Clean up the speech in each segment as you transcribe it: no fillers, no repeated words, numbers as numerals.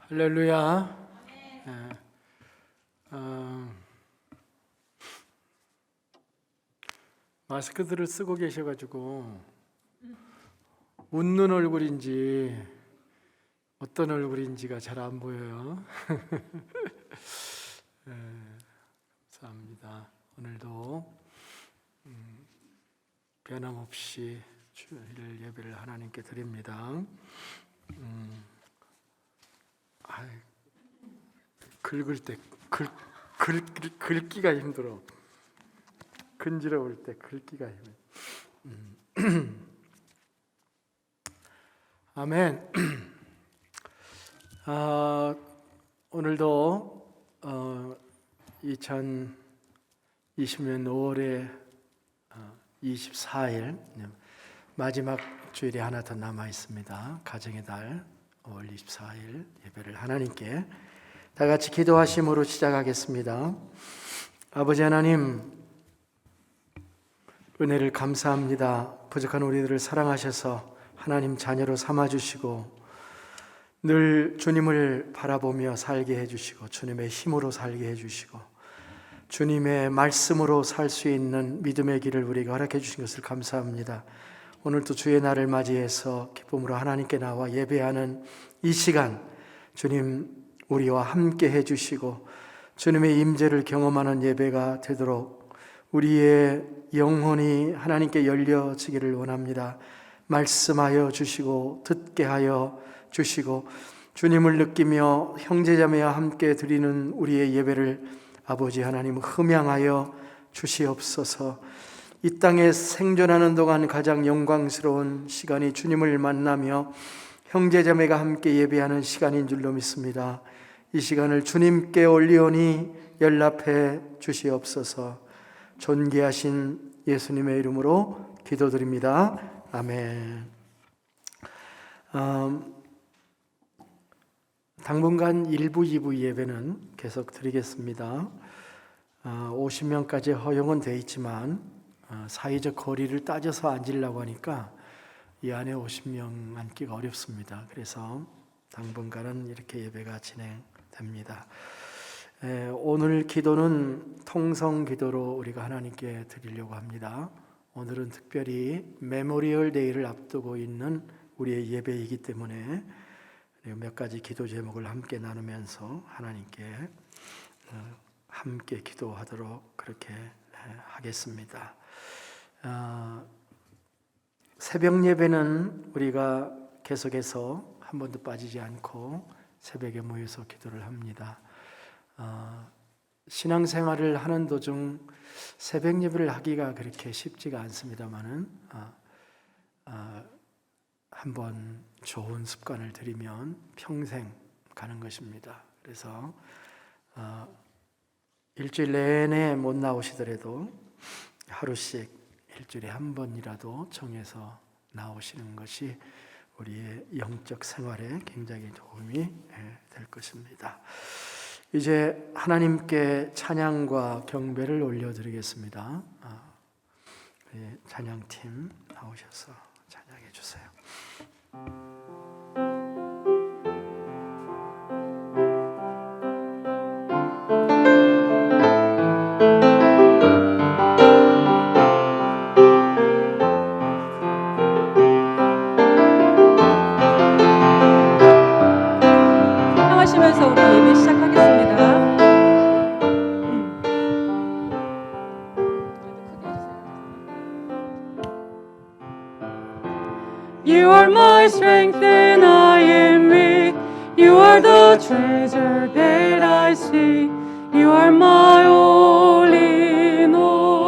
할렐루야. 마스크들을 쓰고 계셔가지고 웃는 얼굴인지 어떤 얼굴인지가 잘 안 보여요. 감사합니다. 오늘도 변함없이 주일 예배를 하나님께 드립니다. 긁을 때 긁기가 힘들어. 근지러울 때 긁기가 힘들어. 아멘. 오늘도 2020년 5월에 24일 마지막 주일이 하나 더 남아 있습니다. 가정의 달 5월 24일 예배를 하나님께 다 같이 기도하심으로 시작하겠습니다. 아버지 하나님, 은혜를 감사합니다. 부족한 우리들을 사랑하셔서 하나님 자녀로 삼아주시고 늘 주님을 바라보며 살게 해주시고 주님의 힘으로 살게 해주시고 주님의 말씀으로 살 수 있는 믿음의 길을 우리에게 허락해 주신 것을 감사합니다. 오늘도 주의 날을 맞이해서 기쁨으로 하나님께 나와 예배하는 이 시간, 주님 우리와 함께 해주시고 주님의 임재를 경험하는 예배가 되도록 우리의 영혼이 하나님께 열려지기를 원합니다. 말씀하여 주시고 듣게 하여 주시고 주님을 느끼며 형제자매와 함께 드리는 우리의 예배를 아버지 하나님 흠양하여 주시옵소서. 이 땅에 생존하는 동안 가장 영광스러운 시간이 주님을 만나며 형제자매가 함께 예배하는 시간인 줄로 믿습니다. 이 시간을 주님께 올리오니 연락해 주시옵소서. 존귀하신 예수님의 이름으로 기도드립니다. 아멘. 당분간 1부, 2부 예배는 계속 드리겠습니다. 50명까지 허용은 되어 있지만 사회적 거리를 따져서 앉으려고 하니까 이 안에 50명 앉기가 어렵습니다. 그래서 당분간은 이렇게 예배가 진행됩니다. 오늘 기도는 통성 기도로 우리가 하나님께 드리려고 합니다. 오늘은 특별히 메모리얼 데이를 앞두고 있는 우리의 예배이기 때문에 몇 가지 기도 제목을 함께 나누면서 하나님께 함께 기도하도록 그렇게 하겠습니다. 새벽 예배는 우리가 계속해서 한 번도 빠지지 않고 새벽에 모여서 기도를 합니다. 신앙생활을 하는 도중 새벽 예배를 하기가 그렇게 쉽지가 않습니다만은 한번 좋은 습관을 들이면 평생 가는 것입니다. 그래서 일주일 내내 못 나오시더라도 하루씩 일주일에 한 번이라도 정해서 나오시는 것이 우리의 영적 생활에 굉장히 도움이 될 것입니다. 이제 하나님께 찬양과 경배를 올려드리겠습니다. 찬양팀 나오셔서 찬양해 주세요. 하시면서 우리 예배 시작하겠습니다. You are my strength and I am weak. You are the treasure that I seek. You are my all in all.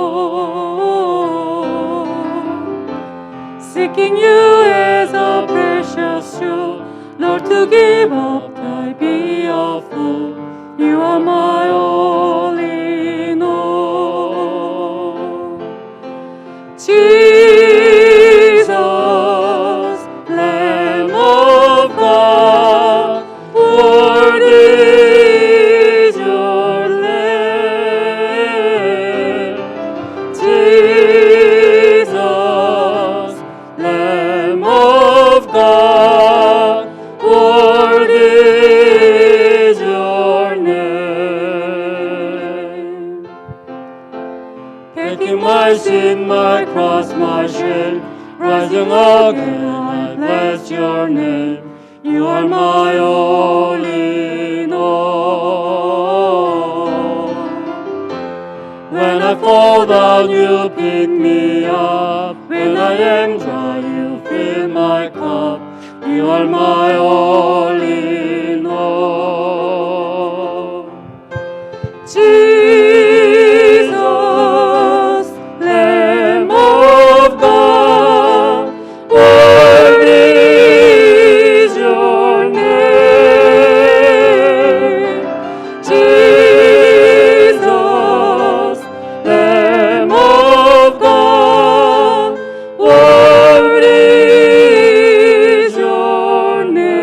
Seeking you as a precious jewel, Lord, to give up thy be a fool. You are my all in all. Jesus, Lamb of God, worthy is your Lamb. Jesus, Lamb of God, worthy taking my sin, my cross, my shame, rising again, I bless your name. You are my all in all. When I fall down, you pick me up. When I am dry, you fill my cup. You are my all in all. Jesus, Lamb of God, worthy is your name. Jesus, Lamb of God, worthy is your name.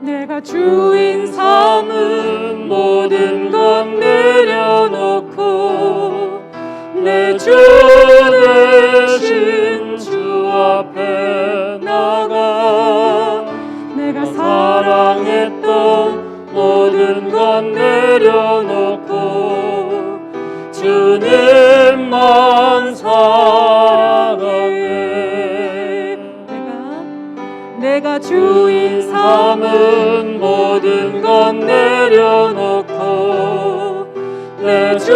내가 주인 삼은 모든 것 내려놓고 내 주 대신 주 앞에 나가 내가 사랑했던 모든 것 내려놓고 주님만 사랑해. 내가 주인 삼은 모든 것 내려놓고 내 주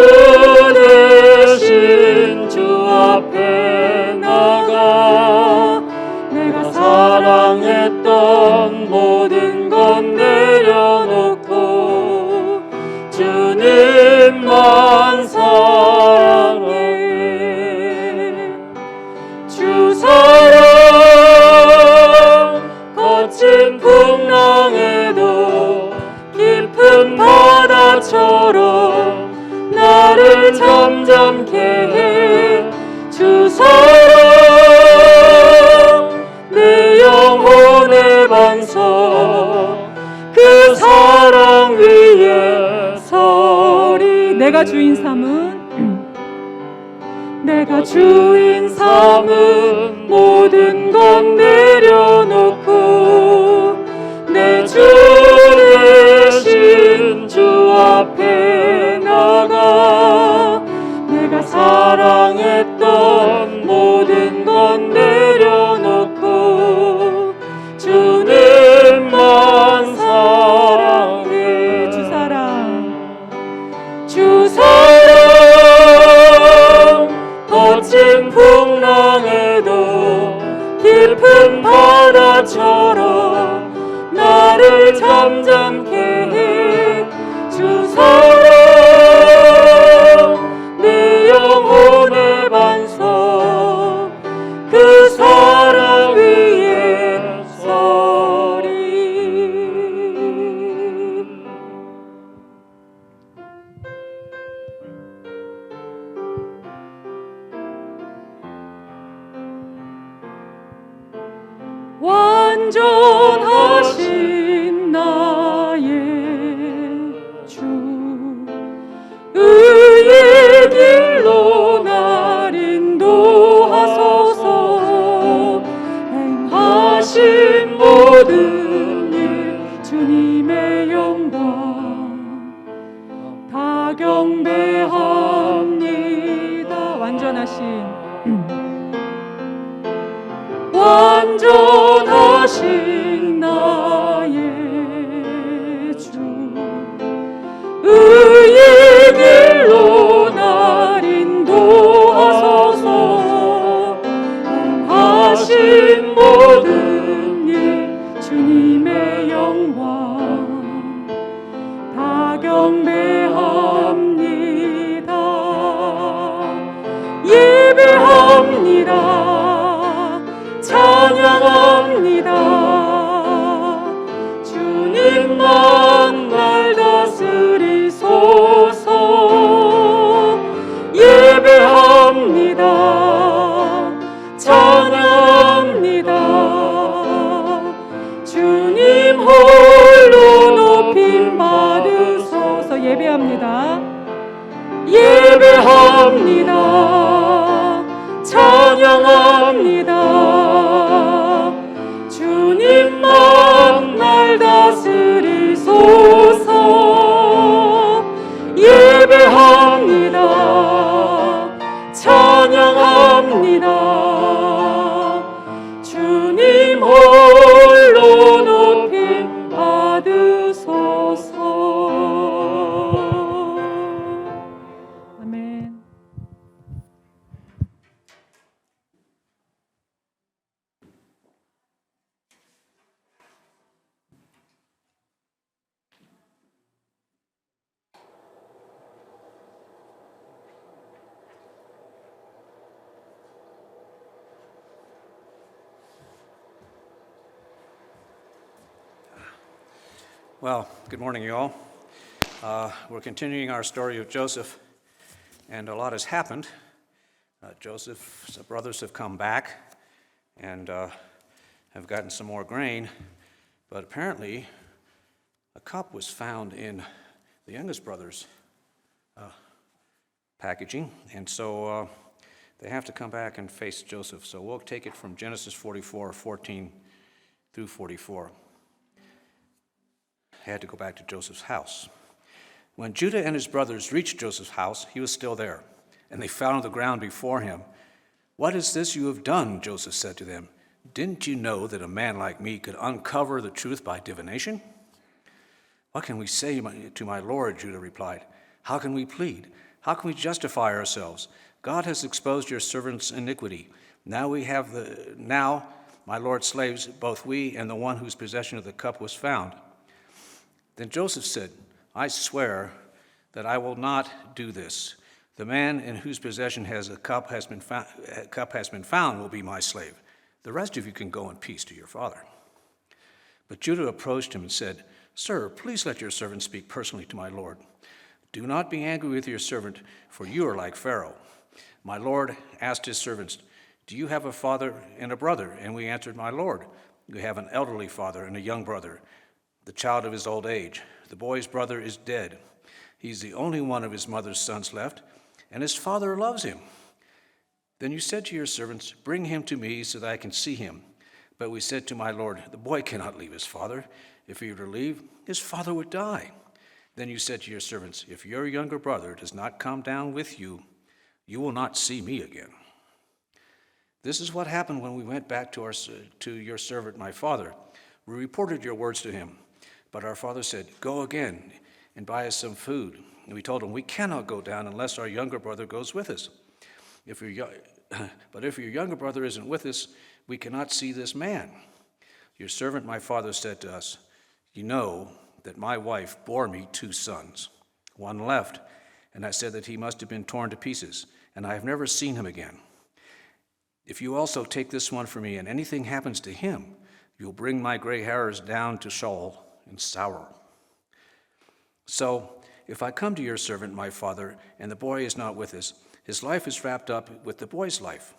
대신 주 앞에 나가 내가 사랑했던 모든 것 내려놓고 주님만 사랑해. 주 사랑 거친 풍랑에도 깊은 바다처럼 나를 잠잠케 해. 주 사랑 내 영혼의 반석 그 사랑 위에 서리. 내가 주인 삼은 내가 주인 삼은 모든 것 내려놓고 내 주 대신 주 앞에 나가 내가 사랑했던 모든 것 내려놓고 주님만 사랑해. 주 사랑 거친 풍랑에도 깊은 바다처럼 나를 잠잠케 해. 주 사랑 내 영혼의 반석 그 사랑 위에 서리. 완전하신 나의 주 의의 길로 날 인도하소서. 행하신 모든 일 주님의 영광 다 경배합니다. 완전하신 나의 주 의의 길로 날 인도하소서. 행하신 모든 일 주님의 영광 다 경배합니다. 예배합니다. 찬양합니다. 주님만 날 다스리소서. 예배합니다. 찬양합니다. 주님 홀로 높임 받으소서. 예배합니다. 예배합니다. Well, good morning, you all. We're continuing our story of Joseph, and a lot has happened. Joseph's brothers have come back and have gotten some more grain, but apparently a cup was found in the youngest brother's packaging, and so they have to come back and face Joseph. So we'll take it from Genesis 44, 14 through 44. Had to go back to Joseph's house. When Judah and his brothers reached Joseph's house, he was still there, and they fell on the ground before him. "What is this you have done?" Joseph said to them. "Didn't you know that a man like me could uncover the truth by divination?" "What can we say to my lord?" Judah replied. "How can we plead? How can we justify ourselves? God has exposed your servant's iniquity. Now my lord's slaves, both we and the one whose possession of the cup was found." Then Joseph said, "I swear that I will not do this. The man in whose possession a cup has been found will be my slave. The rest of you can go in peace to your father." But Judah approached him and said, "Sir, please let your servant speak personally to my lord. Do not be angry with your servant, for you are like Pharaoh. My lord asked his servants, 'Do you have a father and a brother?' And we answered, 'My lord, we have an elderly father and a young brother, the child of his old age. The boy's brother is dead. He's the only one of his mother's sons left, and his father loves him.' Then you said to your servants, 'Bring him to me so that I can see him.' But we said to my lord, 'The boy cannot leave his father. If he were to leave, his father would die.' Then you said to your servants, 'If your younger brother does not come down with you, you will not see me again.' This is what happened when we went back to your servant, my father. We reported your words to him. But our father said, 'Go again and buy us some food.' And we told him, 'We cannot go down unless our younger brother goes with us. But if your younger brother isn't with us, we cannot see this man.' Your servant, my father, said to us, 'You know that my wife bore me 2 sons. One left, and I said that he must have been torn to pieces, and I have never seen him again. If you also take this one from me, and anything happens to him, you'll bring my gray hairs down to Sheol in sorrow. So if I come to your servant, my father, and the boy is not with us, his life is wrapped up with the boy's life.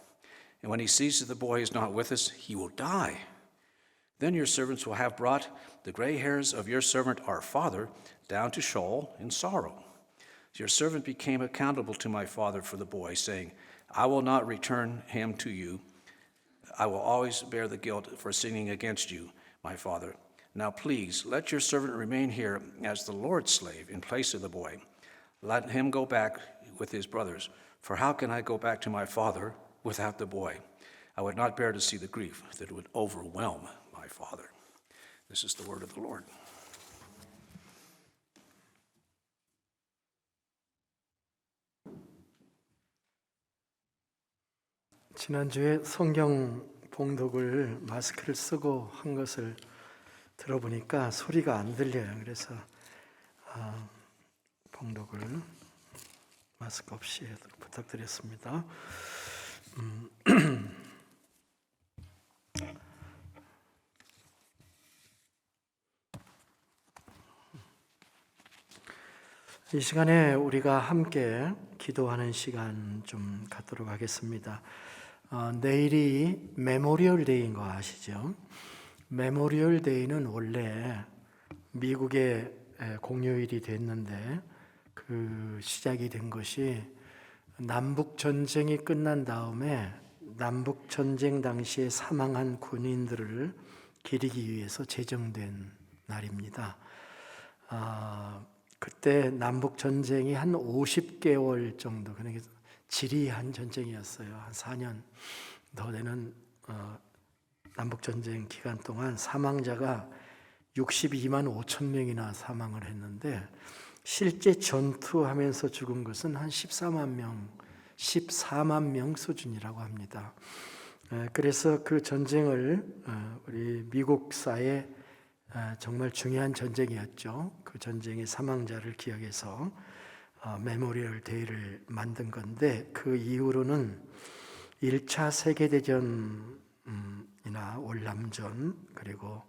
And when he sees that the boy is not with us, he will die. Then your servants will have brought the gray hairs of your servant, our father, down to Sheol in sorrow.' Your servant became accountable to my father for the boy, saying, 'I will not return him to you. I will always bear the guilt for sinning against you, my father. Now please, let your servant remain here as the Lord's slave in place of the boy. Let him go back with his brothers. For how can I go back to my father without the boy? I would not bear to see the grief that would overwhelm my father.'" This is the word of the Lord. 지난주에 성경 봉독을 마스크를 쓰고 한 것을 들어보니까 소리가 안 들려요. 그래서 봉독을 마스크 없이 부탁드렸습니다. 이 시간에 우리가 함께 기도하는 시간 좀 갖도록 하겠습니다. 내일이 메모리얼 데이인 거 아시죠? 메모리얼 데이는 원래 미국의 공휴일이 됐는데 그 시작이 된 것이 남북 전쟁이 끝난 다음에 남북 전쟁 당시에 사망한 군인들을 기리기 위해서 제정된 날입니다. 그때 남북 전쟁이 한 50개월 정도, 그러니까 지리한 전쟁이었어요. 한 4년 더 되는 남북 전쟁 기간 동안 사망자가 62만 5천 명이나 사망을 했는데 실제 전투하면서 죽은 것은 한 14만 명 수준이라고 합니다. 그래서 그 전쟁을 우리 미국사에 정말 중요한 전쟁이었죠. 그 전쟁의 사망자를 기억해서 메모리얼 데이를 만든 건데 그 이후로는 1차 세계대전이나 월남전 그리고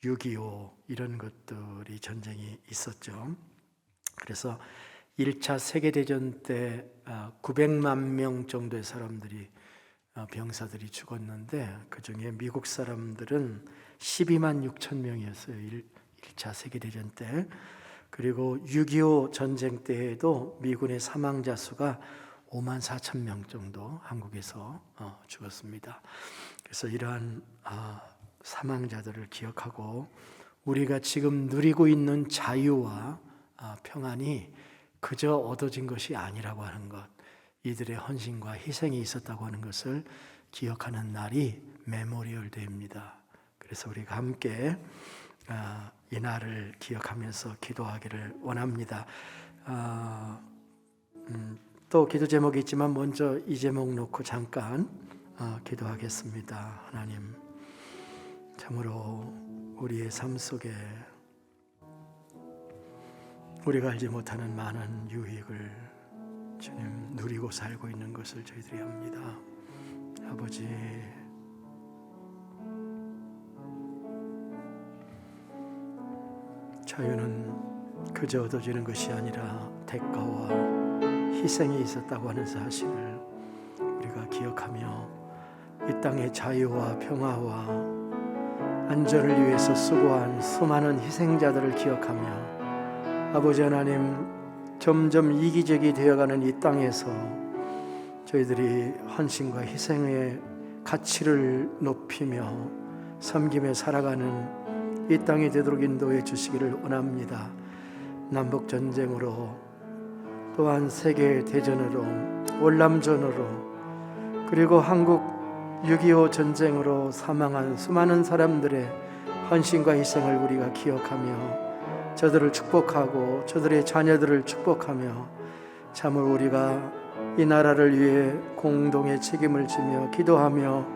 6.25 이런 것들이 전쟁이 있었죠. 그래서 1차 세계대전 때 900만 명 정도의 사람들이 병사들이 죽었는데 그중에 미국 사람들은 12만 6천 명이었어요. 1차 세계대전 때. 그리고 6.25 전쟁 때에도 미군의 사망자 수가 5만 4천 명 정도 한국에서 죽었습니다. 그래서 이러한 사망자들을 기억하고 우리가 지금 누리고 있는 자유와 평안이 그저 얻어진 것이 아니라고 하는 것, 이들의 헌신과 희생이 있었다고 하는 것을 기억하는 날이 메모리얼 데이입니다. 그래서 우리가 함께 이 날을 기억하면서 기도하기를 원합니다. 또 기도 제목이 있지만 먼저 이 제목 놓고 잠깐 기도하겠습니다. 하나님, 참으로 우리의 삶 속에 우리가 알지 못하는 많은 유익을 주님 누리고 살고 있는 것을 저희들이 압니다. 아버지, 자유는 그저 얻어지는 것이 아니라 대가와 희생이 있었다고 하는 사실을 우리가 기억하며 이 땅의 자유와 평화와 안전을 위해서 수고한 수많은 희생자들을 기억하며 아버지 하나님, 점점 이기적이 되어가는 이 땅에서 저희들이 헌신과 희생의 가치를 높이며 섬기며 살아가는 이 땅이 되도록 인도해 주시기를 원합니다. 남북전쟁으로 또한 세계대전으로 월남전으로 그리고 한국 6.25 전쟁으로 사망한 수많은 사람들의 헌신과 희생을 우리가 기억하며 저들을 축복하고 저들의 자녀들을 축복하며 참으로 우리가 이 나라를 위해 공동의 책임을 지며 기도하며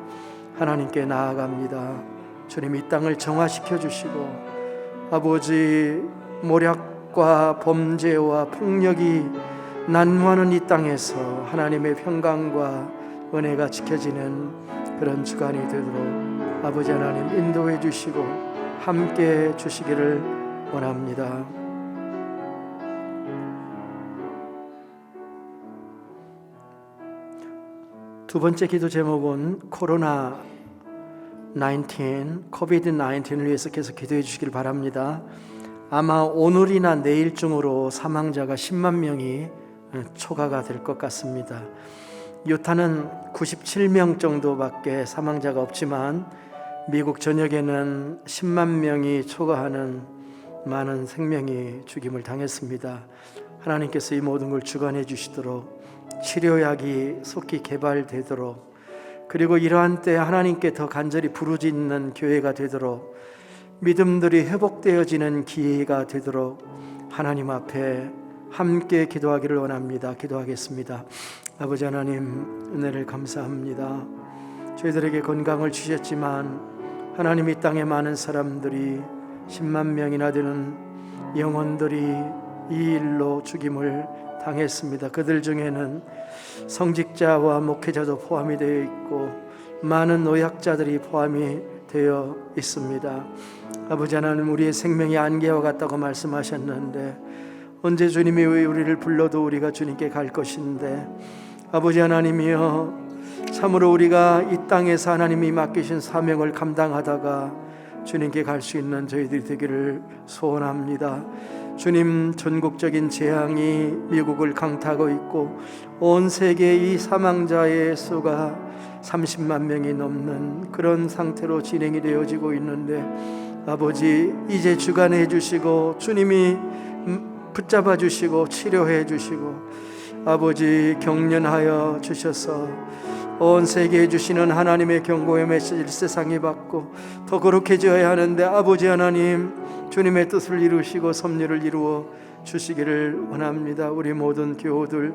하나님께 나아갑니다. 주님, 이 땅을 정화시켜 주시고 아버지, 모략과 범죄와 폭력이 난무하는 이 땅에서 하나님의 평강과 은혜가 지켜지는 그런 주간이 되도록 아버지 하나님 인도해 주시고 함께 주시기를 원합니다. 두 번째 기도 제목은 코비드-19을 위해서 계속 기도해 주시길 바랍니다. 아마 오늘이나 내일 중으로 사망자가 10만 명이 초과가 될 것 같습니다. 유타는 97명 정도밖에 사망자가 없지만 미국 전역에는 10만 명이 초과하는 많은 생명이 죽임을 당했습니다. 하나님께서 이 모든 걸 주관해 주시도록 치료약이 속히 개발되도록 그리고 이러한 때 하나님께 더 간절히 부르짖는 교회가 되도록 믿음들이 회복되어지는 기회가 되도록 하나님 앞에 함께 기도하기를 원합니다. 기도하겠습니다. 아버지 하나님, 은혜를 감사합니다. 저희들에게 건강을 주셨지만 하나님, 이 땅에 많은 사람들이 10만 명이나 되는 영혼들이 이 일로 죽임을 당했습니다. 그들 중에는 성직자와 목회자도 포함이 되어 있고 많은 노약자들이 포함이 되어 있습니다. 아버지 하나님, 우리의 생명이 안개와 같다고 말씀하셨는데 언제 주님이 우리를 불러도 우리가 주님께 갈 것인데 아버지 하나님이여, 참으로 우리가 이 땅에서 하나님이 맡기신 사명을 감당하다가 주님께 갈 수 있는 저희들이 되기를 소원합니다. 주님, 전국적인 재앙이 미국을 강타하고 있고 온 세계의 이 사망자의 수가 30만 명이 넘는 그런 상태로 진행이 되어지고 있는데 아버지, 이제 주관해 주시고 주님이 붙잡아 주시고 치료해 주시고 아버지 격려하여 주셔서 온 세계에 주시는 하나님의 경고의 메시지를 세상에 받고 더 거룩해져야 하는데 아버지 하나님, 주님의 뜻을 이루시고 섭리를 이루어 주시기를 원합니다. 우리 모든 교우들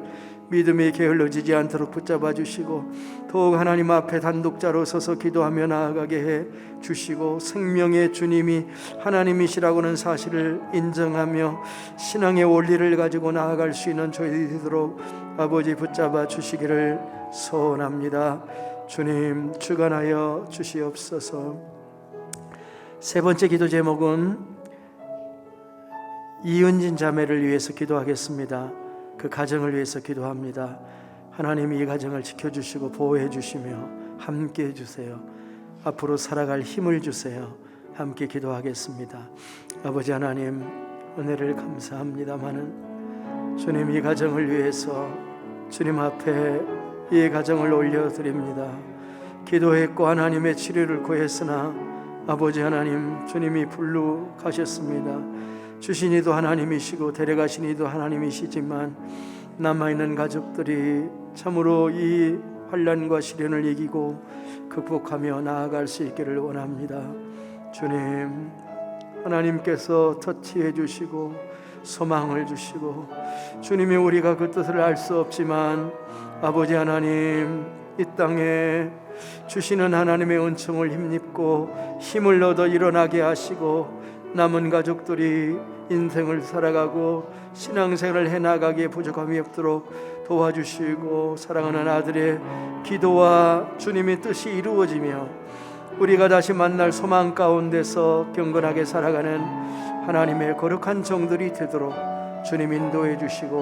믿음이 게을러지지 않도록 붙잡아 주시고 더욱 하나님 앞에 단독자로 서서 기도하며 나아가게 해 주시고 생명의 주님이 하나님이시라고는 사실을 인정하며 신앙의 원리를 가지고 나아갈 수 있는 저희들이 되도록 아버지 붙잡아 주시기를 소원합니다. 주님, 주관하여 주시옵소서. 세 번째 기도 제목은 이은진 자매를 위해서 기도하겠습니다. 그 가정을 위해서 기도합니다. 하나님이 이 가정을 지켜주시고 보호해 주시며 함께 해주세요. 앞으로 살아갈 힘을 주세요. 함께 기도하겠습니다. 아버지 하나님, 은혜를 감사합니다마는 주님, 이 가정을 위해서 주님 앞에 이 가정을 올려드립니다. 기도했고 하나님의 치료를 구했으나 아버지 하나님, 주님이 불러 가셨습니다. 주신 이도 하나님이시고 데려가신 이도 하나님이시지만 남아있는 가족들이 참으로 이 환난과 시련을 이기고 극복하며 나아갈 수 있기를 원합니다. 주님, 하나님께서 터치해 주시고 소망을 주시고, 주님이 우리가 그 뜻을 알 수 없지만 아버지 하나님, 이 땅에 주시는 하나님의 은총을 힘입고 힘을 얻어 일어나게 하시고 남은 가족들이 인생을 살아가고 신앙생활을 해나가기에 부족함이 없도록 도와주시고, 사랑하는 아들의 기도와 주님의 뜻이 이루어지며 우리가 다시 만날 소망 가운데서 경건하게 살아가는 하나님의 거룩한 종들이 되도록 주님 인도해 주시고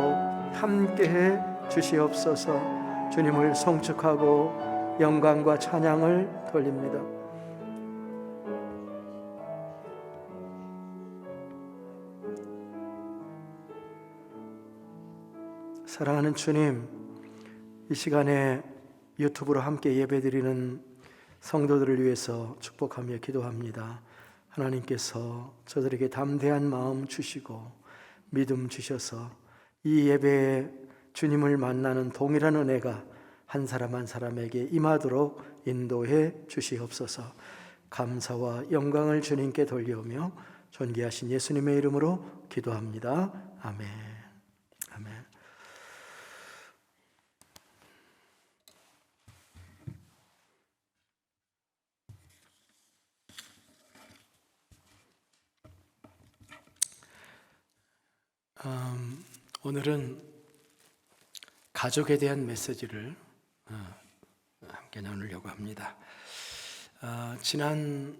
함께해 주시옵소서. 주님을 송축하고 영광과 찬양을 돌립니다. 사랑하는 주님, 이 시간에 유튜브로 함께 예배드리는 성도들을 위해서 축복하며 기도합니다. 하나님께서 저들에게 담대한 마음 주시고 믿음 주셔서 이 예배에 주님을 만나는 동일한 은혜가 한 사람 한 사람에게 임하도록 인도해 주시옵소서. 감사와 영광을 주님께 돌려오며 존귀하신 예수님의 이름으로 기도합니다. 아멘. 아멘. 오늘은 가족에 대한 메시지를 함께 나누려고 합니다. 지난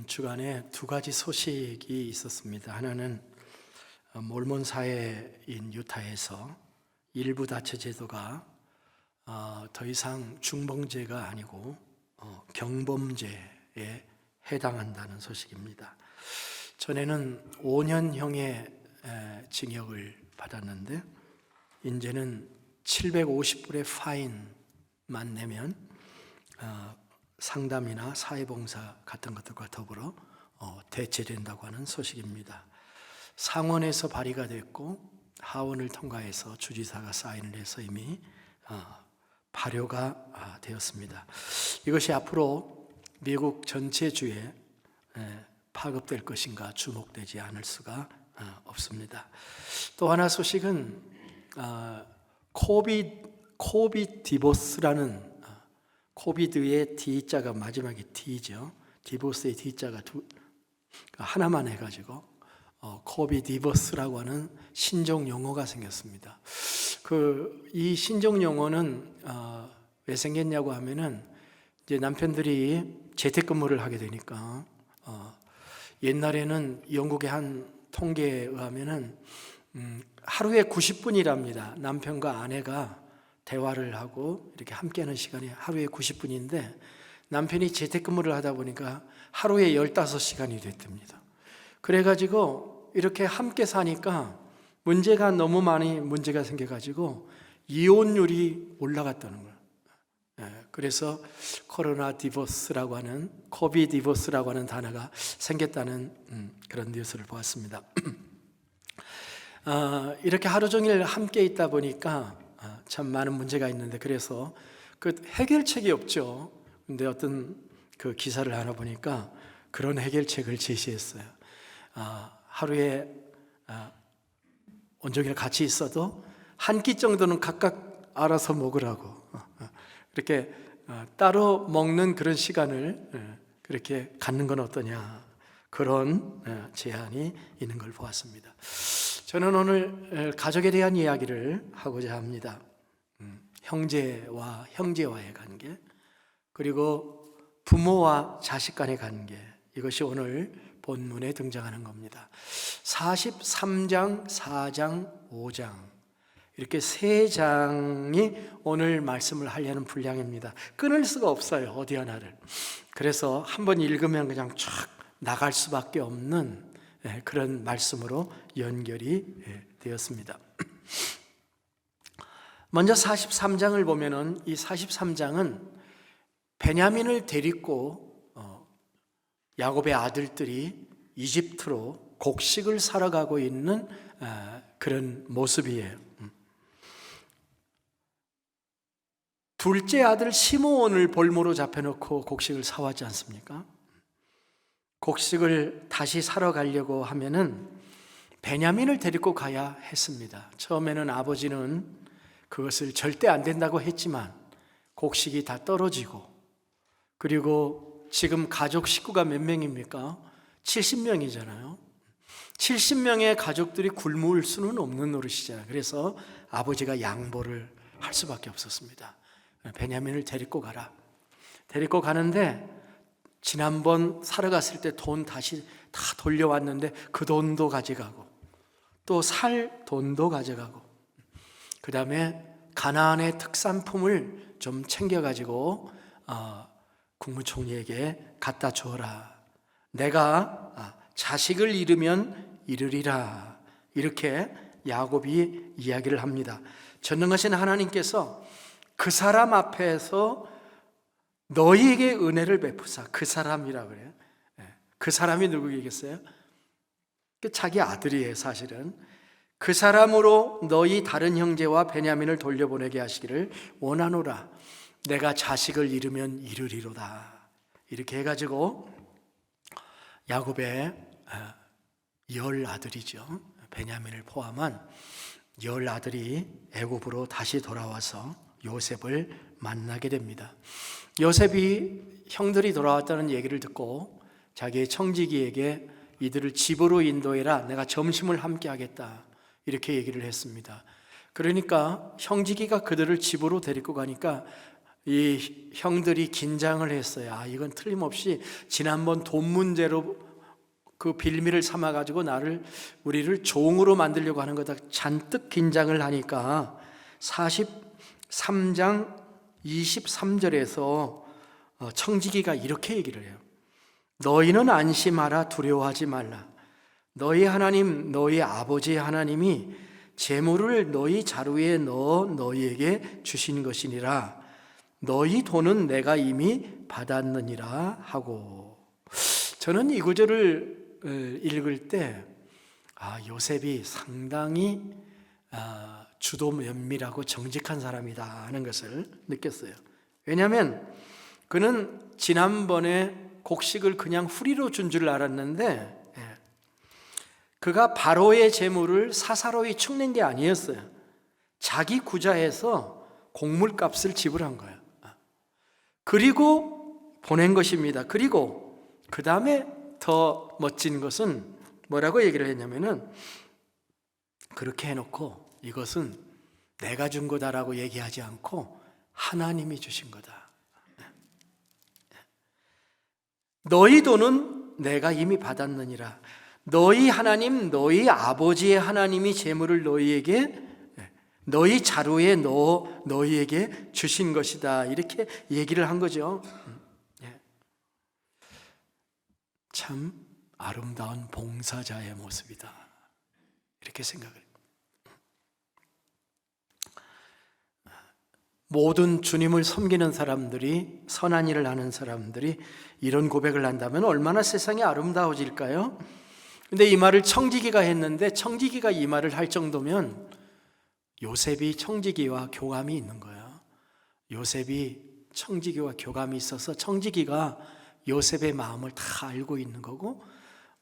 주간에 두 가지 소식이 있었습니다. 하나는 몰몬 사회인 유타에서 일부 다처 제도가 더 이상 중범죄가 아니고 경범죄에 해당한다는 소식입니다. 전에는 5년형의 징역을 받았는데 이제는 750불의 파인만 내면 상담이나 사회봉사 같은 것들과 더불어 대체된다고 하는 소식입니다. 상원에서 발의가 됐고 하원을 통과해서 주지사가 사인을 해서 이미 발효가 되었습니다. 이것이 앞으로 미국 전체 주에 파급될 것인가 주목되지 않을 수가 없습니다. 또 하나 소식은 코비 디보스라는, 코비드의 D자가 마지막에 D죠. 디보스의 D자가 하나만 해가지고 코비 디보스라고 하는 신종 용어가 생겼습니다. 이 신종 용어는 왜 생겼냐고 하면은 이제 남편들이 재택근무를 하게 되니까 옛날에는 영국의 한 통계에 의하면은 하루에 90분이랍니다. 남편과 아내가 대화를 하고 이렇게 함께하는 시간이 하루에 90분인데 남편이 재택근무를 하다 보니까 하루에 15시간이 됐답니다. 그래가지고 이렇게 함께 사니까 문제가 너무 많이 문제가 생겨가지고 이혼율이 올라갔다는 거예요. 그래서 코로나 디보스라고 하는, 코비 디보스라고 하는 단어가 생겼다는 그런 뉴스를 보았습니다. 이렇게 하루 종일 함께 있다 보니까 참 많은 문제가 있는데, 그래서 그 해결책이 없죠. 근데 어떤 그 기사를 하나 보니까 그런 해결책을 제시했어요. 하루에 온종일 같이 있어도 한 끼 정도는 각각 알아서 먹으라고, 이렇게 따로 먹는 그런 시간을 그렇게 갖는 건 어떠냐, 그런 제안이 있는 걸 보았습니다. 저는 오늘 가족에 대한 이야기를 하고자 합니다. 형제와의 관계, 그리고 부모와 자식 간의 관계, 이것이 오늘 본문에 등장하는 겁니다. 43장, 4장, 5장 이렇게 세 장이 오늘 말씀을 하려는 분량입니다. 끊을 수가 없어요, 어디 하나를. 그래서 한번 읽으면 그냥 쫙 나갈 수밖에 없는 그런 말씀으로 연결이 되었습니다. 먼저 43장을 보면은 이 43장은 베냐민을 데리고 야곱의 아들들이 이집트로 곡식을 사러 가고 있는 그런 모습이에요. 둘째 아들 시므온을 볼모로 잡혀놓고 곡식을 사왔지 않습니까? 곡식을 다시 사러 가려고 하면은 베냐민을 데리고 가야 했습니다. 처음에는 아버지는 그것을 절대 안 된다고 했지만 곡식이 다 떨어지고, 그리고 지금 가족 식구가 몇 명입니까? 70명이잖아요. 70명의 가족들이 굶을 수는 없는 노릇이잖아요. 그래서 아버지가 양보를 할 수밖에 없었습니다. 베냐민을 데리고 가라. 데리고 가는데 지난번 사러 갔을 때 돈 다시 다 돌려왔는데 그 돈도 가져가고 또 살 돈도 가져가고, 그 다음에 가나안의 특산품을 좀 챙겨가지고 국무총리에게 갖다 줘라. 내가 자식을 잃으면 잃으리라. 이렇게 야곱이 이야기를 합니다. 전능하신 하나님께서 그 사람 앞에서 너희에게 은혜를 베푸사. 그 사람이라 그래요. 그 사람이 누구겠어요? 자기 아들이에요, 사실은. 그 사람으로 너희 다른 형제와 베냐민을 돌려보내게 하시기를 원하노라. 내가 자식을 잃으면 잃으리로다. 이렇게 해가지고 야곱의 10아들이죠. 베냐민을 포함한 10아들이 애굽으로 다시 돌아와서 요셉을 만나게 됩니다. 요셉이 형들이 돌아왔다는 얘기를 듣고 자기의 청지기에게 이들을 집으로 인도해라. 내가 점심을 함께 하겠다. 이렇게 얘기를 했습니다. 그러니까 형지기가 그들을 집으로 데리고 가니까 이 형들이 긴장을 했어요. 이건 틀림없이 지난번 돈 문제로 그 빌미를 삼아가지고 우리를 종으로 만들려고 하는 거다. 잔뜩 긴장을 하니까 43장 23절에서 청지기가 이렇게 얘기를 해요. 너희는 안심하라. 두려워하지 말라. 너희 하나님, 너희 아버지의 하나님이 재물을 너희 자루에 넣어 너희에게 주신 것이니라. 너희 돈은 내가 이미 받았느니라 하고. 저는 이 구절을 읽을 때 요셉이 상당히 주도 면밀하고 정직한 사람이다 하는 것을 느꼈어요. 왜냐하면 그는 지난번에 곡식을 그냥 후리로 준 줄 알았는데 그가 바로의 재물을 사사로이 축낸 게 아니었어요. 자기 구자해서 곡물값을 지불한 거예요. 그리고 보낸 것입니다. 그리고 그 다음에 더 멋진 것은 뭐라고 얘기를 했냐면은, 그렇게 해놓고 이것은 내가 준 거다라고 얘기하지 않고 하나님이 주신 거다. 너희 돈은 내가 이미 받았느니라. 너희 하나님, 너희 아버지의 하나님이 재물을 너희에게, 너희 자루에 넣어 너희에게 주신 것이다. 이렇게 얘기를 한 거죠. 참 아름다운 봉사자의 모습이다. 이렇게 생각을 해요. 모든 주님을 섬기는 사람들이, 선한 일을 하는 사람들이 이런 고백을 한다면 얼마나 세상이 아름다워질까요? 근데 이 말을 청지기가 했는데, 청지기가 이 말을 할 정도면 요셉이 청지기와 교감이 있는 거예요. 요셉이 청지기와 교감이 있어서 청지기가 요셉의 마음을 다 알고 있는 거고,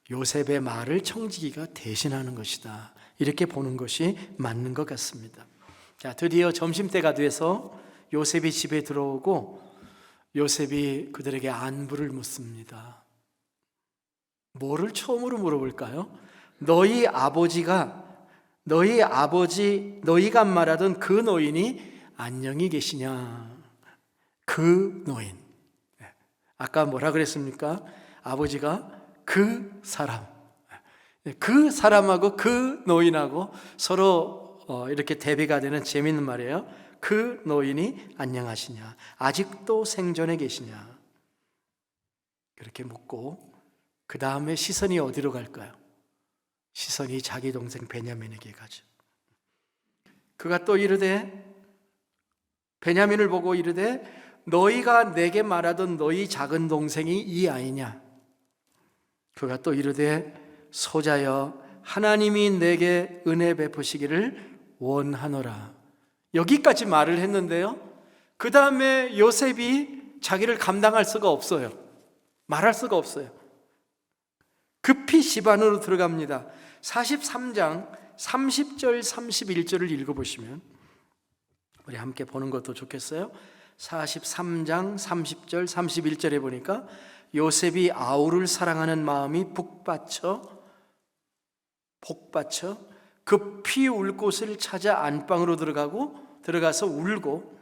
요셉의 말을 청지기가 대신하는 것이다. 이렇게 보는 것이 맞는 것 같습니다. 자, 드디어 점심때가 돼서 요셉이 집에 들어오고 요셉이 그들에게 안부를 묻습니다. 뭐를 처음으로 물어볼까요? 너희가 말하던 그 노인이 안녕히 계시냐? 그 노인. 아까 뭐라 그랬습니까? 아버지가 그 사람하고 그 노인하고 서로 이렇게 대비가 되는 재미있는 말이에요. 그 노인이 안녕하시냐, 아직도 생존해 계시냐, 그렇게 묻고 그 다음에 시선이 어디로 갈까요? 시선이 자기 동생 베냐민에게 가죠. 그가 또 이르되, 베냐민을 보고 이르되, 너희가 내게 말하던 너희 작은 동생이 이 아이냐? 그가 또 이르되, 소자여, 하나님이 내게 은혜 베푸시기를 원하노라. 여기까지 말을 했는데요, 그 다음에 요셉이 자기를 감당할 수가 없어요. 말할 수가 없어요. 급히 집 안으로 들어갑니다. 43장 30절 31절을 읽어보시면 우리 함께 보는 것도 좋겠어요. 43장 30절 31절에 보니까 요셉이 아우를 사랑하는 마음이 복받쳐 급히 울 곳을 찾아 안방으로 들어가서 울고,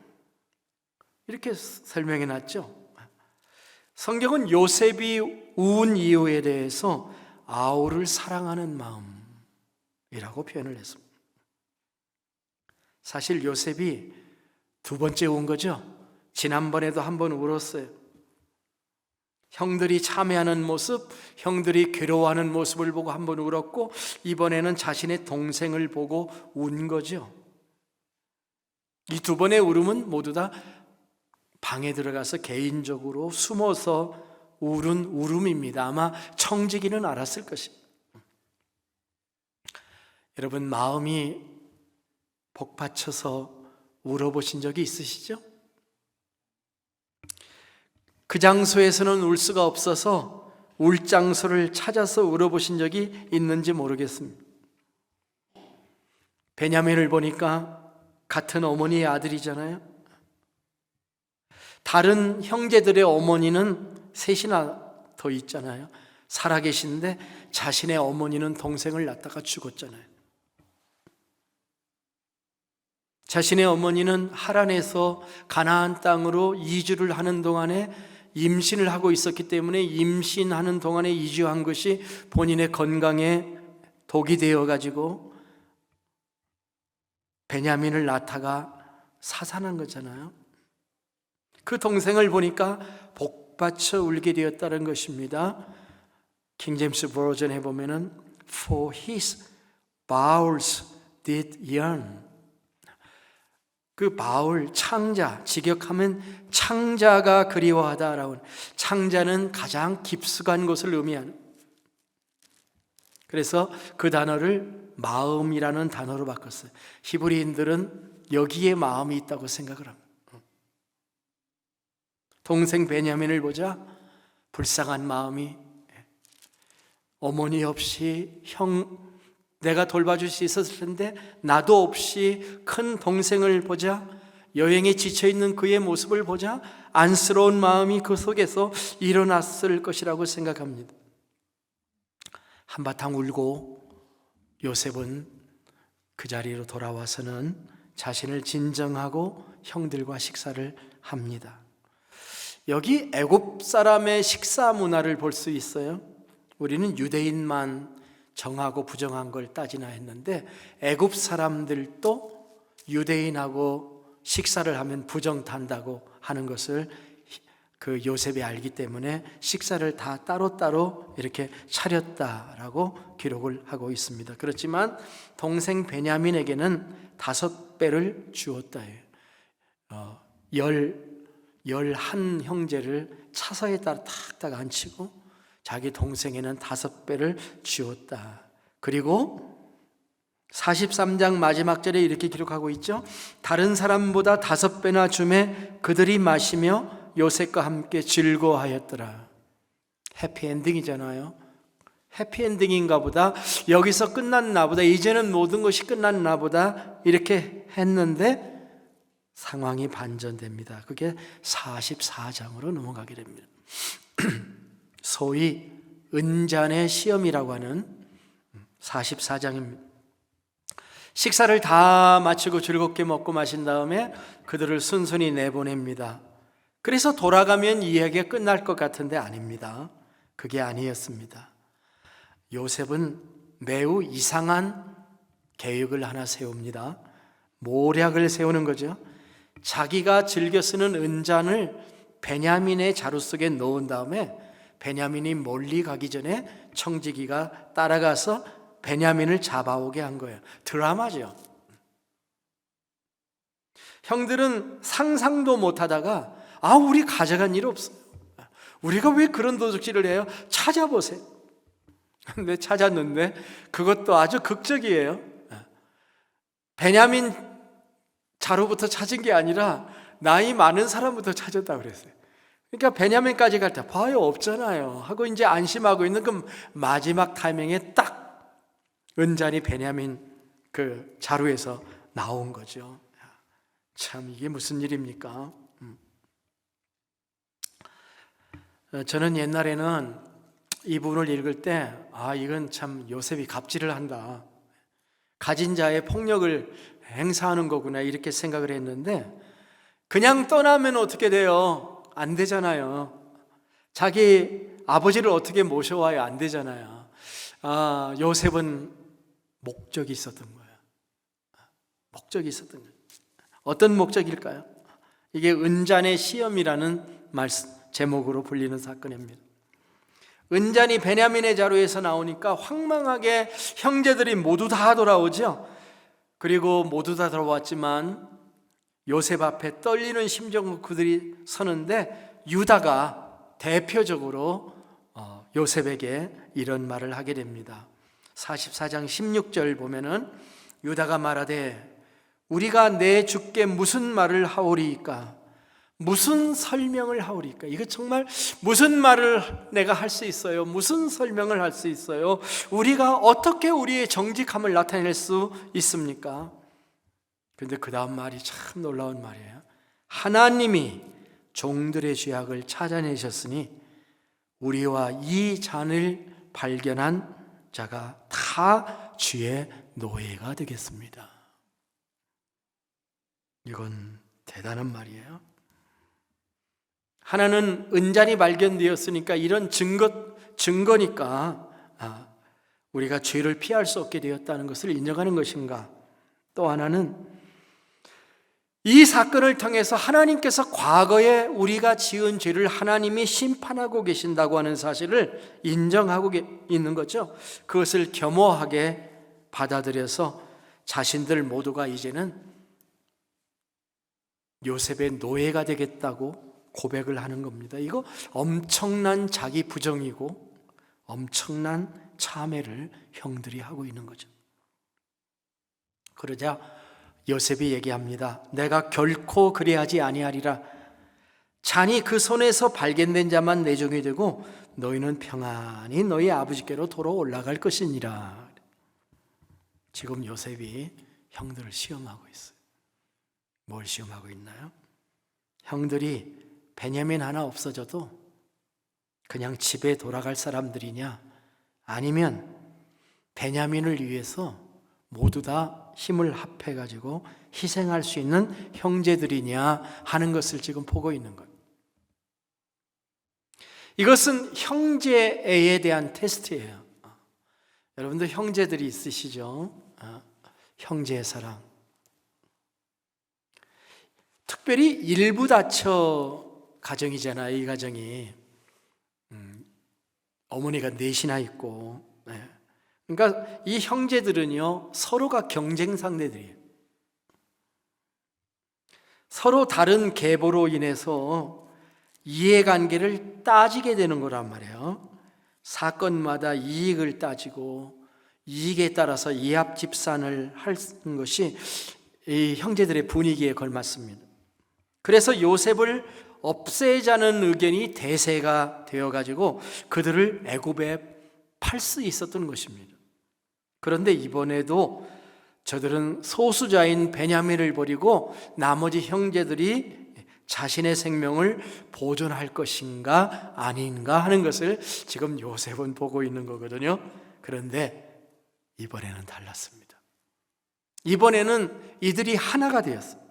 이렇게 설명해 놨죠. 성경은 요셉이 운 이유에 대해서 아우를 사랑하는 마음이라고 표현을 했습니다. 사실 요셉이 두 번째 운 거죠. 지난번에도 한 번 울었어요. 형들이 참회하는 모습, 형들이 괴로워하는 모습을 보고 한 번 울었고, 이번에는 자신의 동생을 보고 운 거죠. 이 두 번의 울음은 모두 다 방에 들어가서 개인적으로 숨어서 울은 울음입니다. 아마 청지기는 알았을 것입니다. 여러분, 마음이 복받쳐서 울어보신 적이 있으시죠? 그 장소에서는 울 수가 없어서 울 장소를 찾아서 울어보신 적이 있는지 모르겠습니다. 베냐민을 보니까 같은 어머니의 아들이잖아요. 다른 형제들의 어머니는 셋이나 더 있잖아요. 살아계신데 자신의 어머니는 동생을 낳다가 죽었잖아요. 자신의 어머니는 하란에서 가나안 땅으로 이주를 하는 동안에 임신을 하고 있었기 때문에 임신하는 동안에 이주한 것이 본인의 건강에 독이 되어가지고 베냐민을 낳다가 사산한 거잖아요. 그 동생을 보니까 복받쳐 울게 되었다는 것입니다. 킹제임스 버전에 보면은 For his bowels did yearn. 그 바울, 창자, 직역하면 창자가 그리워하다라고. 창자는 가장 깊숙한 곳을 의미하는. 그래서 그 단어를 마음이라는 단어로 바꿨어요. 히브리인들은 여기에 마음이 있다고 생각을 합니다. 동생 베냐민을 보자 불쌍한 마음이, 어머니 없이 내가 돌봐줄 수 있었을 텐데 나도 없이 큰 동생을 보자, 여행에 지쳐있는 그의 모습을 보자 안쓰러운 마음이 그 속에서 일어났을 것이라고 생각합니다. 한바탕 울고 요셉은 그 자리로 돌아와서는 자신을 진정하고 형들과 식사를 합니다. 여기 애굽 사람의 식사 문화를 볼 수 있어요. 우리는 유대인만 정하고 부정한 걸 따지나 했는데 애굽 사람들도 유대인하고 식사를 하면 부정탄다고 하는 것을 그 요셉이 알기 때문에 식사를 다 따로따로 이렇게 차렸다라고 기록을 하고 있습니다. 그렇지만 동생 베냐민에게는 5배를 주었다. 11 형제를 차서에 따라 탁탁 앉히고 자기 동생에는 5배를 주었다. 그리고 43장 마지막 절에 이렇게 기록하고 있죠. 다른 사람보다 5배나 주매 그들이 마시며 요셉과 함께 즐거워하였더라. 해피엔딩이잖아요. 해피엔딩인가 보다, 여기서 끝났나 보다, 이제는 모든 것이 끝났나 보다 이렇게 했는데 상황이 반전됩니다. 그게 44장으로 넘어가게 됩니다. 소위 은잔의 시험이라고 하는 44장입니다. 식사를 다 마치고 즐겁게 먹고 마신 다음에 그들을 순순히 내보냅니다. 그래서 돌아가면 이야기가 끝날 것 같은데 아닙니다. 그게 아니었습니다. 요셉은 매우 이상한 계획을 하나 세웁니다. 모략을 세우는 거죠. 자기가 즐겨 쓰는 은잔을 베냐민의 자루 속에 넣은 다음에 베냐민이 멀리 가기 전에 청지기가 따라가서 베냐민을 잡아오게 한 거예요. 드라마죠. 형들은 상상도 못하다가 우리 가져간 일 없어요. 우리가 왜 그런 도둑질을 해요? 찾아보세요. 근데 찾았는데 그것도 아주 극적이에요. 베냐민 자루부터 찾은 게 아니라 나이 많은 사람부터 찾았다고 그랬어요. 그러니까 베냐민까지 갈 때 봐요, 없잖아요 하고 이제 안심하고 있는 그 마지막 타이밍에 딱 은잔이 베냐민 그 자루에서 나온 거죠. 참 이게 무슨 일입니까? 저는 옛날에는 이 부분을 읽을 때 이건 참 요셉이 갑질을 한다, 가진 자의 폭력을 행사하는 거구나 이렇게 생각을 했는데, 그냥 떠나면 어떻게 돼요? 안 되잖아요. 자기 아버지를 어떻게 모셔와요? 안 되잖아요. 요셉은 목적이 있었던 거예요. 목적이 있었던 거예요. 어떤 목적일까요? 이게 은잔의 시험이라는 제목으로 불리는 사건입니다. 은잔이 베냐민의 자루에서 나오니까 황망하게 형제들이 모두 다 돌아오죠. 그리고 모두 다 돌아왔지만 요셉 앞에 떨리는 심정으로 그들이 서는데 유다가 대표적으로 요셉에게 이런 말을 하게 됩니다. 44장 16절 보면은 유다가 말하되 우리가 내 주께 무슨 말을 하오리이까? 무슨 설명을 하오리까? 이거 정말 무슨 말을 내가 할 수 있어요? 무슨 설명을 할 수 있어요? 우리가 어떻게 우리의 정직함을 나타낼 수 있습니까? 근데 그 다음 말이 참 놀라운 말이에요. 하나님이 종들의 죄악을 찾아내셨으니 우리와 이 잔을 발견한 자가 다 주의 노예가 되겠습니다. 이건 대단한 말이에요. 하나는 은잔이 발견되었으니까 이런 증거니까 우리가 죄를 피할 수 없게 되었다는 것을 인정하는 것인가? 또 하나는 이 사건을 통해서 하나님께서 과거에 우리가 지은 죄를 하나님이 심판하고 계신다고 하는 사실을 인정하고 있는 거죠. 그것을 겸허하게 받아들여서 자신들 모두가 이제는 요셉의 노예가 되겠다고 고백을 하는 겁니다. 이거 엄청난 자기 부정이고 엄청난 참회를 형들이 하고 있는 거죠. 그러자 요셉이 얘기합니다. 내가 결코 그리하지 아니하리라. 잔이 그 손에서 발견된 자만 내 종이 되고 너희는 평안히 너희 아버지께로 돌아 올라갈 것이니라. 지금 요셉이 형들을 시험하고 있어요. 뭘 시험하고 있나요? 형들이 베냐민 하나 없어져도 그냥 집에 돌아갈 사람들이냐, 아니면 베냐민을 위해서 모두 다 힘을 합해가지고 희생할 수 있는 형제들이냐 하는 것을 지금 보고 있는 것. 이것은 형제애에 대한 테스트예요. 여러분들 형제들이 있으시죠? 형제의 사랑. 특별히 일부 다처 가정이잖아요. 이 가정이 어머니가 넷이나 있고, 그러니까 이 형제들은요 서로가 경쟁 상대들이에요. 서로 다른 계보로 인해서 이해관계를 따지게 되는 거란 말이에요. 사건마다 이익을 따지고 이익에 따라서 이합집산을 하는 것이 이 형제들의 분위기에 걸맞습니다. 그래서 요셉을 없애자는 의견이 대세가 되어가지고 그들을 애굽에 팔 수 있었던 것입니다. 그런데 이번에도 저들은 소수자인 베냐민을 버리고 나머지 형제들이 자신의 생명을 보존할 것인가 아닌가 하는 것을 지금 요셉은 보고 있는 거거든요. 그런데 이번에는 달랐습니다. 이번에는 이들이 하나가 되었어요.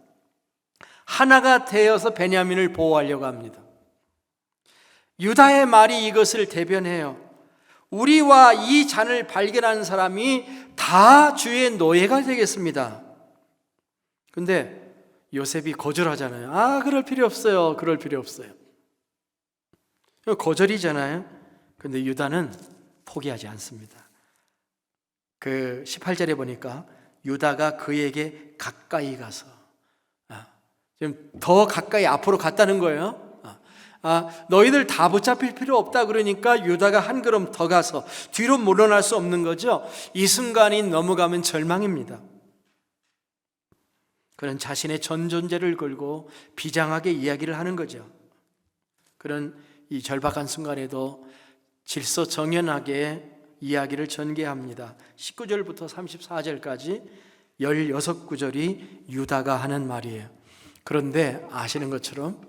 하나가 되어서 베냐민을 보호하려고 합니다. 유다의 말이 이것을 대변해요. 우리와 이 잔을 발견한 사람이 다 주의 노예가 되겠습니다. 근데 요셉이 거절하잖아요. 그럴 필요 없어요. 그럴 필요 없어요. 거절이잖아요. 근데 유다는 포기하지 않습니다. 그 18절에 보니까 유다가 그에게 가까이 가서, 지금 더 가까이 앞으로 갔다는 거예요. 너희들 다 붙잡힐 필요 없다 그러니까 유다가 한 걸음 더 가서 뒤로 물러날 수 없는 거죠. 이 순간이 넘어가면 절망입니다. 그는 자신의 전 존재를 걸고 비장하게 이야기를 하는 거죠. 그런 이 절박한 순간에도 질서정연하게 이야기를 전개합니다. 19절부터 34절까지 16구절이 유다가 하는 말이에요. 그런데 아시는 것처럼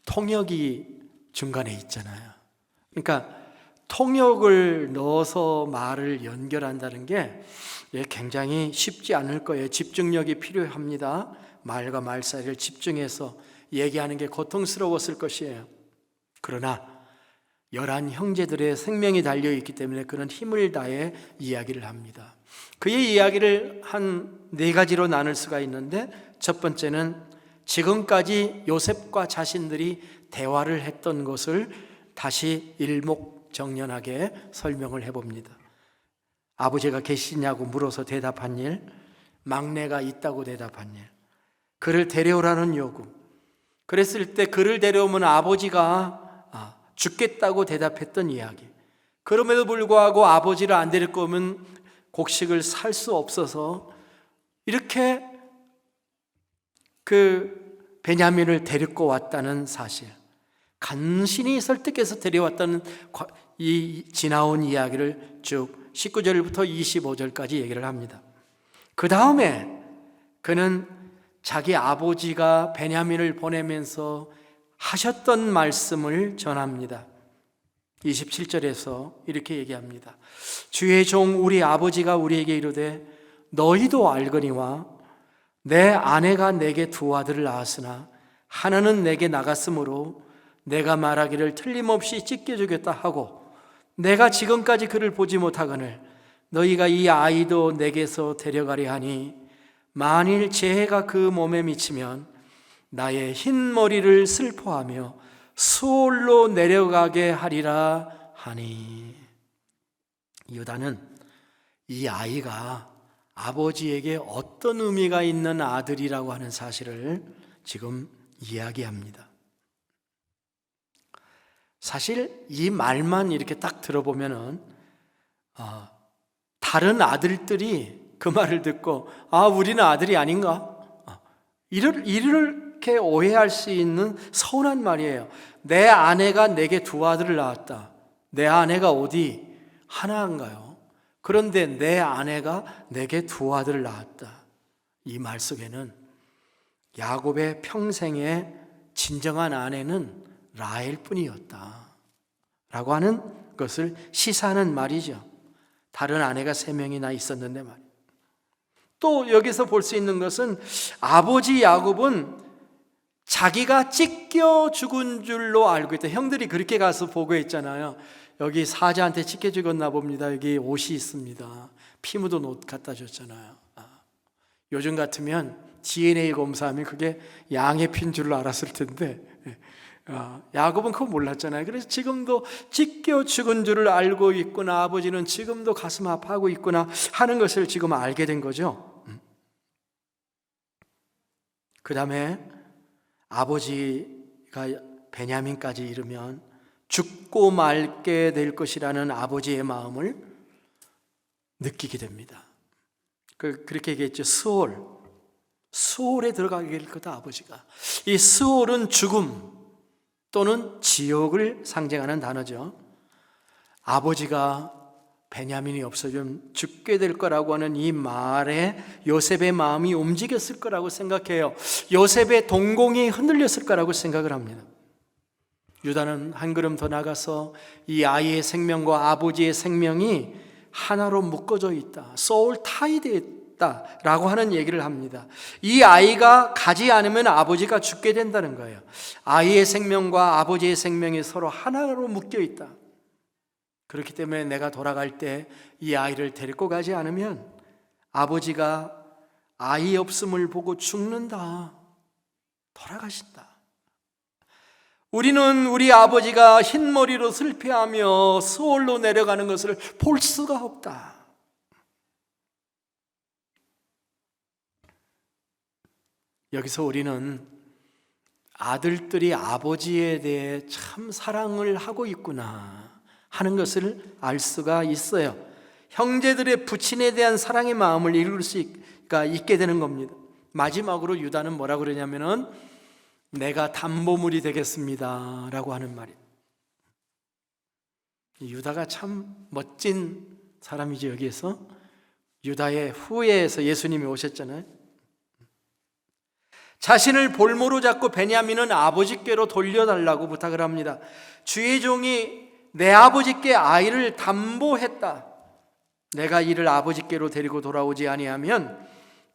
통역이 중간에 있잖아요. 그러니까 통역을 넣어서 말을 연결한다는 게 굉장히 쉽지 않을 거예요. 집중력이 필요합니다. 말과 말 사이를 집중해서 얘기하는 게 고통스러웠을 것이에요. 그러나 11 형제들의 생명이 달려있기 때문에 그는 힘을 다해 이야기를 합니다. 그의 이야기를 한 4가지로 나눌 수가 있는데, 첫 번째는 지금까지 요셉과 자신들이 대화를 했던 것을 다시 일목정연하게 설명을 해봅니다. 아버지가 계시냐고 물어서 대답한 일, 막내가 있다고 대답한 일, 그를 데려오라는 요구, 그랬을 때 그를 데려오면 아버지가 죽겠다고 대답했던 이야기, 그럼에도 불구하고 아버지를 안 데리고 오면 곡식을 살 수 없어서 이렇게 그 베냐민을 데리고 왔다는 사실, 간신히 설득해서 데려왔다는 이 지나온 이야기를 쭉 19절부터 25절까지 얘기를 합니다. 그 다음에 그는 자기 아버지가 베냐민을 보내면서 하셨던 말씀을 전합니다. 27절에서 이렇게 얘기합니다. 주의 종 우리 아버지가 우리에게 이르되 너희도 알거니와 내 아내가 내게 2 아들을 낳았으나 하나는 내게 나갔으므로 내가 말하기를 틀림없이 찢겨주겠다 하고 내가 지금까지 그를 보지 못하거늘 너희가 이 아이도 내게서 데려가려 하니 만일 재해가 그 몸에 미치면 나의 흰 머리를 슬퍼하며 수올로 내려가게 하리라 하니. 유다는 이 아이가 아버지에게 어떤 의미가 있는 아들이라고 하는 사실을 지금 이야기합니다. 사실 이 말만 이렇게 딱 들어보면은 다른 아들들이 그 말을 듣고 우리는 아들이 아닌가? 이렇게 오해할 수 있는 서운한 말이에요. 내 아내가 내게 2 아들을 낳았다. 내 아내가 어디 하나인가요? 그런데 내 아내가 내게 2 아들을 낳았다. 이 말 속에는 야곱의 평생의 진정한 아내는 라헬 뿐이었다 라고 하는 것을 시사하는 말이죠. 다른 아내가 3명이나 있었는데 말이에요. 또 여기서 볼 수 있는 것은 아버지 야곱은 자기가 찢겨 죽은 줄로 알고 있다. 형들이 그렇게 가서 보고했잖아요. 여기 사자한테 찢겨 죽었나 봅니다. 여기 옷이 있습니다. 피 묻은 옷 갖다 줬잖아요. 요즘 같으면 DNA 검사하면 그게 양의 피인 줄로 알았을 텐데 야곱은 그거 몰랐잖아요. 그래서 지금도 찢겨 죽은 줄을 알고 있구나, 아버지는 지금도 가슴 아파하고 있구나 하는 것을 지금 알게 된 거죠. 그 다음에 아버지가 베냐민까지 이르면 죽고 말게 될 것이라는 아버지의 마음을 느끼게 됩니다. 그렇게 얘기했죠. 수올에 들어가게 될 거다. 아버지가, 이 수올은 죽음 또는 지옥을 상징하는 단어죠. 아버지가 베냐민이 없어지면 죽게 될 거라고 하는 이 말에 요셉의 마음이 움직였을 거라고 생각해요. 요셉의 동공이 흔들렸을 거라고 생각을 합니다. 유다는 한 걸음 더 나가서 이 아이의 생명과 아버지의 생명이 하나로 묶어져 있다, 소울 타이드 있다라고 하는 얘기를 합니다. 이 아이가 가지 않으면 아버지가 죽게 된다는 거예요. 아이의 생명과 아버지의 생명이 서로 하나로 묶여 있다. 그렇기 때문에 내가 돌아갈 때 이 아이를 데리고 가지 않으면 아버지가 아이 없음을 보고 죽는다. 돌아가신다. 우리는 우리 아버지가 흰머리로 슬퍼하며 수월로 내려가는 것을 볼 수가 없다. 여기서 우리는 아들들이 아버지에 대해 참 사랑을 하고 있구나 하는 것을 알 수가 있어요. 형제들의 부친에 대한 사랑의 마음을 읽을 수가 있게 되는 겁니다. 마지막으로 유다는 뭐라고 그러냐면은 내가 담보물이 되겠습니다 라고 하는 말이에요. 유다가 참 멋진 사람이죠. 여기에서 유다의 후예에서 예수님이 오셨잖아요. 자신을 볼모로 잡고 베냐민은 아버지께로 돌려달라고 부탁을 합니다. 주의 종이 내 아버지께 아이를 담보했다. 내가 이를 아버지께로 데리고 돌아오지 아니하면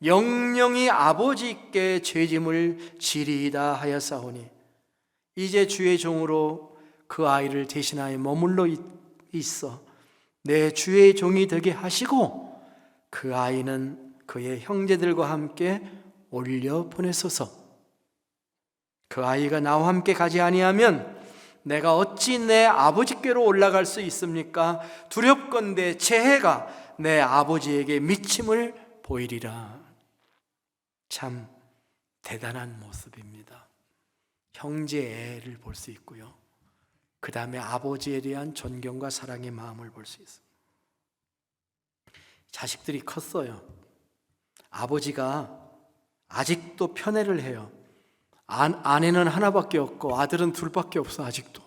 영영이 아버지께 죄짐을 지리이다 하였사오니 이제 주의 종으로 그 아이를 대신하여 머물러 있어 내 주의 종이 되게 하시고 그 아이는 그의 형제들과 함께 올려 보내소서. 그 아이가 나와 함께 가지 아니하면 내가 어찌 내 아버지께로 올라갈 수 있습니까? 두렵건대 재해가 내 아버지에게 미침을 보이리라. 참 대단한 모습입니다. 형제애를 볼 수 있고요. 그 다음에 아버지에 대한 존경과 사랑의 마음을 볼 수 있습니다. 자식들이 컸어요. 아버지가 아직도 편애를 해요. 아내는 하나밖에 없고 아들은 둘밖에 없어 아직도.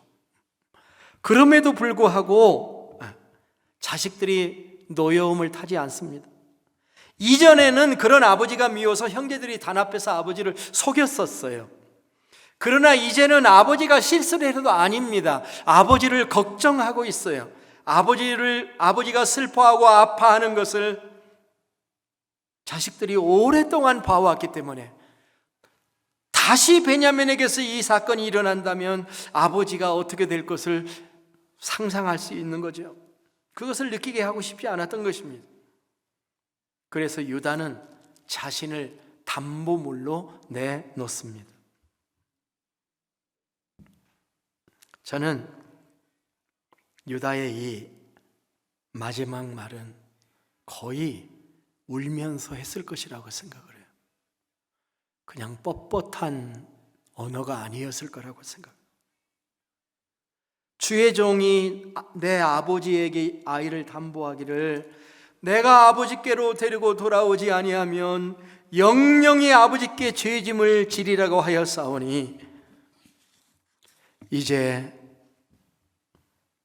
그럼에도 불구하고 자식들이 노여움을 타지 않습니다. 이전에는 그런 아버지가 미워서 형제들이 단합해서 아버지를 속였었어요. 그러나 이제는 아버지가 실수를 해도 아닙니다. 아버지를 걱정하고 있어요. 아버지가 슬퍼하고 아파하는 것을 자식들이 오랫동안 봐왔기 때문에 다시 베냐민에게서 이 사건이 일어난다면 아버지가 어떻게 될 것을 상상할 수 있는 거죠. 그것을 느끼게 하고 싶지 않았던 것입니다. 그래서 유다는 자신을 담보물로 내놓습니다. 저는 유다의 이 마지막 말은 거의 울면서 했을 것이라고 생각을 해요. 그냥 뻣뻣한 언어가 아니었을 거라고 생각해요. 주의 종이 내 아버지에게 아이를 담보하기를 내가 아버지께로 데리고 돌아오지 아니하면 영영이 아버지께 죄짐을 지리라고 하였사오니 이제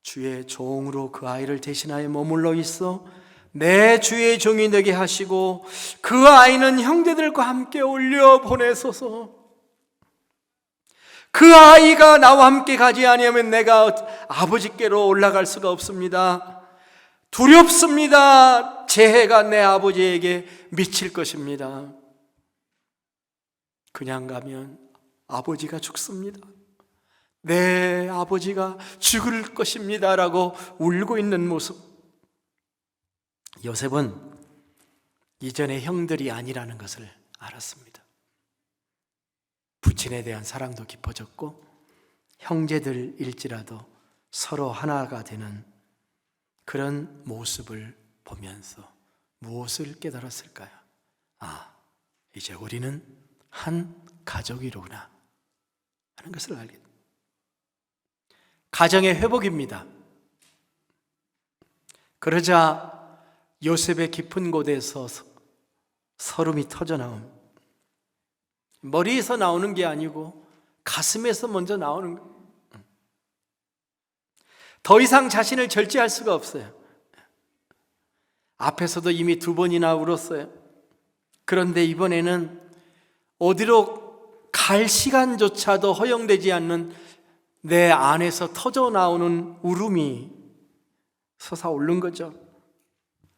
주의 종으로 그 아이를 대신하여 머물러 있어 내 주의 종이 되게 하시고 그 아이는 형제들과 함께 올려 보내소서. 그 아이가 나와 함께 가지 아니하면 내가 아버지께로 올라갈 수가 없습니다. 두렵습니다. 재해가 내 아버지에게 미칠 것입니다. 그냥 가면 아버지가 죽습니다. 내 아버지가 죽을 것입니다 라고 울고 있는 모습. 요셉은 이전의 형들이 아니라는 것을 알았습니다. 부친에 대한 사랑도 깊어졌고 형제들일지라도 서로 하나가 되는 그런 모습을 보면서 무엇을 깨달았을까요? 이제 우리는 한 가족이로구나 하는 것을 알게 됩니다. 가정의 회복입니다. 그러자 요셉의 깊은 곳에서 서름이 터져나옴. 머리에서 나오는 게 아니고 가슴에서 먼저 나오는 거예요. 더 이상 자신을 절제할 수가 없어요. 앞에서도 이미 2번이나 울었어요. 그런데 이번에는 어디로 갈 시간조차도 허용되지 않는 내 안에서 터져 나오는 울음이 솟아오른 거죠.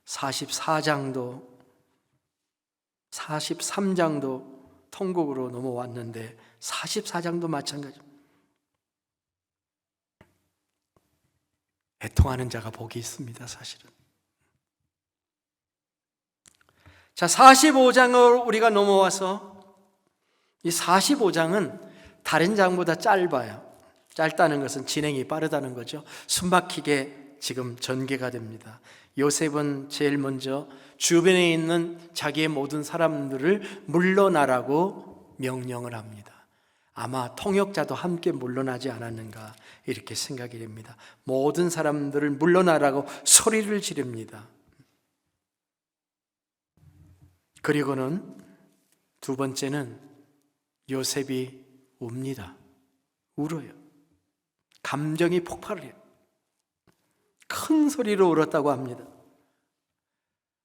44장도 43장도 통곡으로 넘어왔는데 44장도 마찬가지입니다. 애통하는 자가 복이 있습니다, 사실은. 자, 45장을 우리가 넘어와서 이 45장은 다른 장보다 짧아요. 짧다는 것은 진행이 빠르다는 거죠. 숨막히게 지금 전개가 됩니다. 요셉은 제일 먼저 주변에 있는 자기의 모든 사람들을 물러나라고 명령을 합니다. 아마 통역자도 함께 물러나지 않았는가 이렇게 생각이 됩니다. 모든 사람들을 물러나라고 소리를 지릅니다. 그리고는 두 번째는 요셉이 웁니다. 울어요. 감정이 폭발을 해요. 큰 소리로 울었다고 합니다.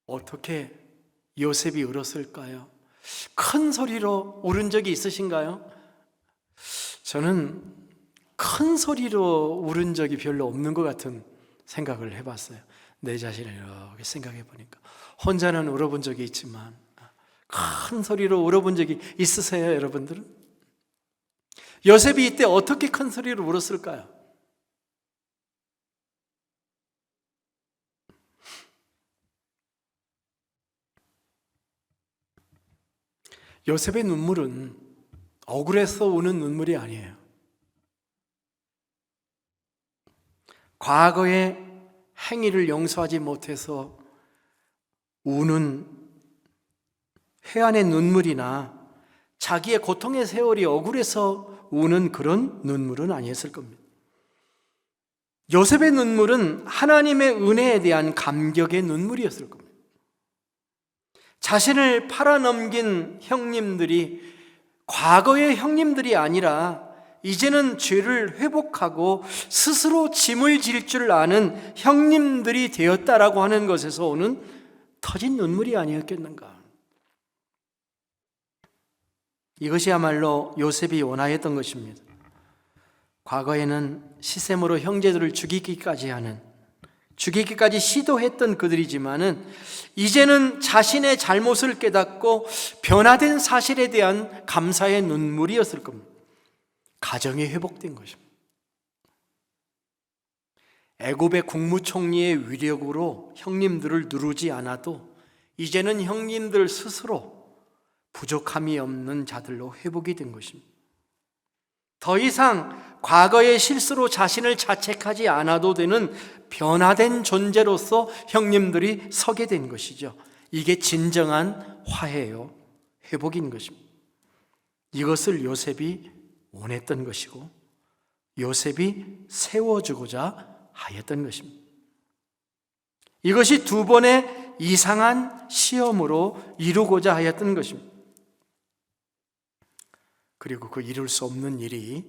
어떻게 요셉이 울었을까요? 큰 소리로 울은 적이 있으신가요? 저는 큰 소리로 울은 적이 별로 없는 것 같은 생각을 해봤어요. 내 자신을 이렇게 생각해 보니까 혼자는 울어본 적이 있지만 큰 소리로 울어본 적이 있으세요, 여러분들은? 요셉이 이때 어떻게 큰 소리로 울었을까요? 요셉의 눈물은 억울해서 우는 눈물이 아니에요. 과거의 행위를 용서하지 못해서 우는 회한의 눈물이나 자기의 고통의 세월이 억울해서 우는 그런 눈물은 아니었을 겁니다. 요셉의 눈물은 하나님의 은혜에 대한 감격의 눈물이었을 겁니다. 자신을 팔아넘긴 형님들이 과거의 형님들이 아니라 이제는 죄를 회복하고 스스로 짐을 질 줄 아는 형님들이 되었다라고 하는 것에서 오는 터진 눈물이 아니었겠는가. 이것이야말로 요셉이 원하였던 것입니다. 과거에는 시셈으로 형제들을 죽이기까지 시도했던 그들이지만은 이제는 자신의 잘못을 깨닫고 변화된 사실에 대한 감사의 눈물이었을 겁니다. 가정이 회복된 것입니다. 애굽의 국무총리의 위력으로 형님들을 누르지 않아도 이제는 형님들 스스로 부족함이 없는 자들로 회복이 된 것입니다. 더 이상 과거의 실수로 자신을 자책하지 않아도 되는 변화된 존재로서 형님들이 서게 된 것이죠. 이게 진정한 화해요, 회복인 것입니다. 이것을 요셉이 원했던 것이고 요셉이 세워주고자 하였던 것입니다. 이것이 두 번의 이상한 시험으로 이루고자 하였던 것입니다. 그리고 그 이룰 수 없는 일이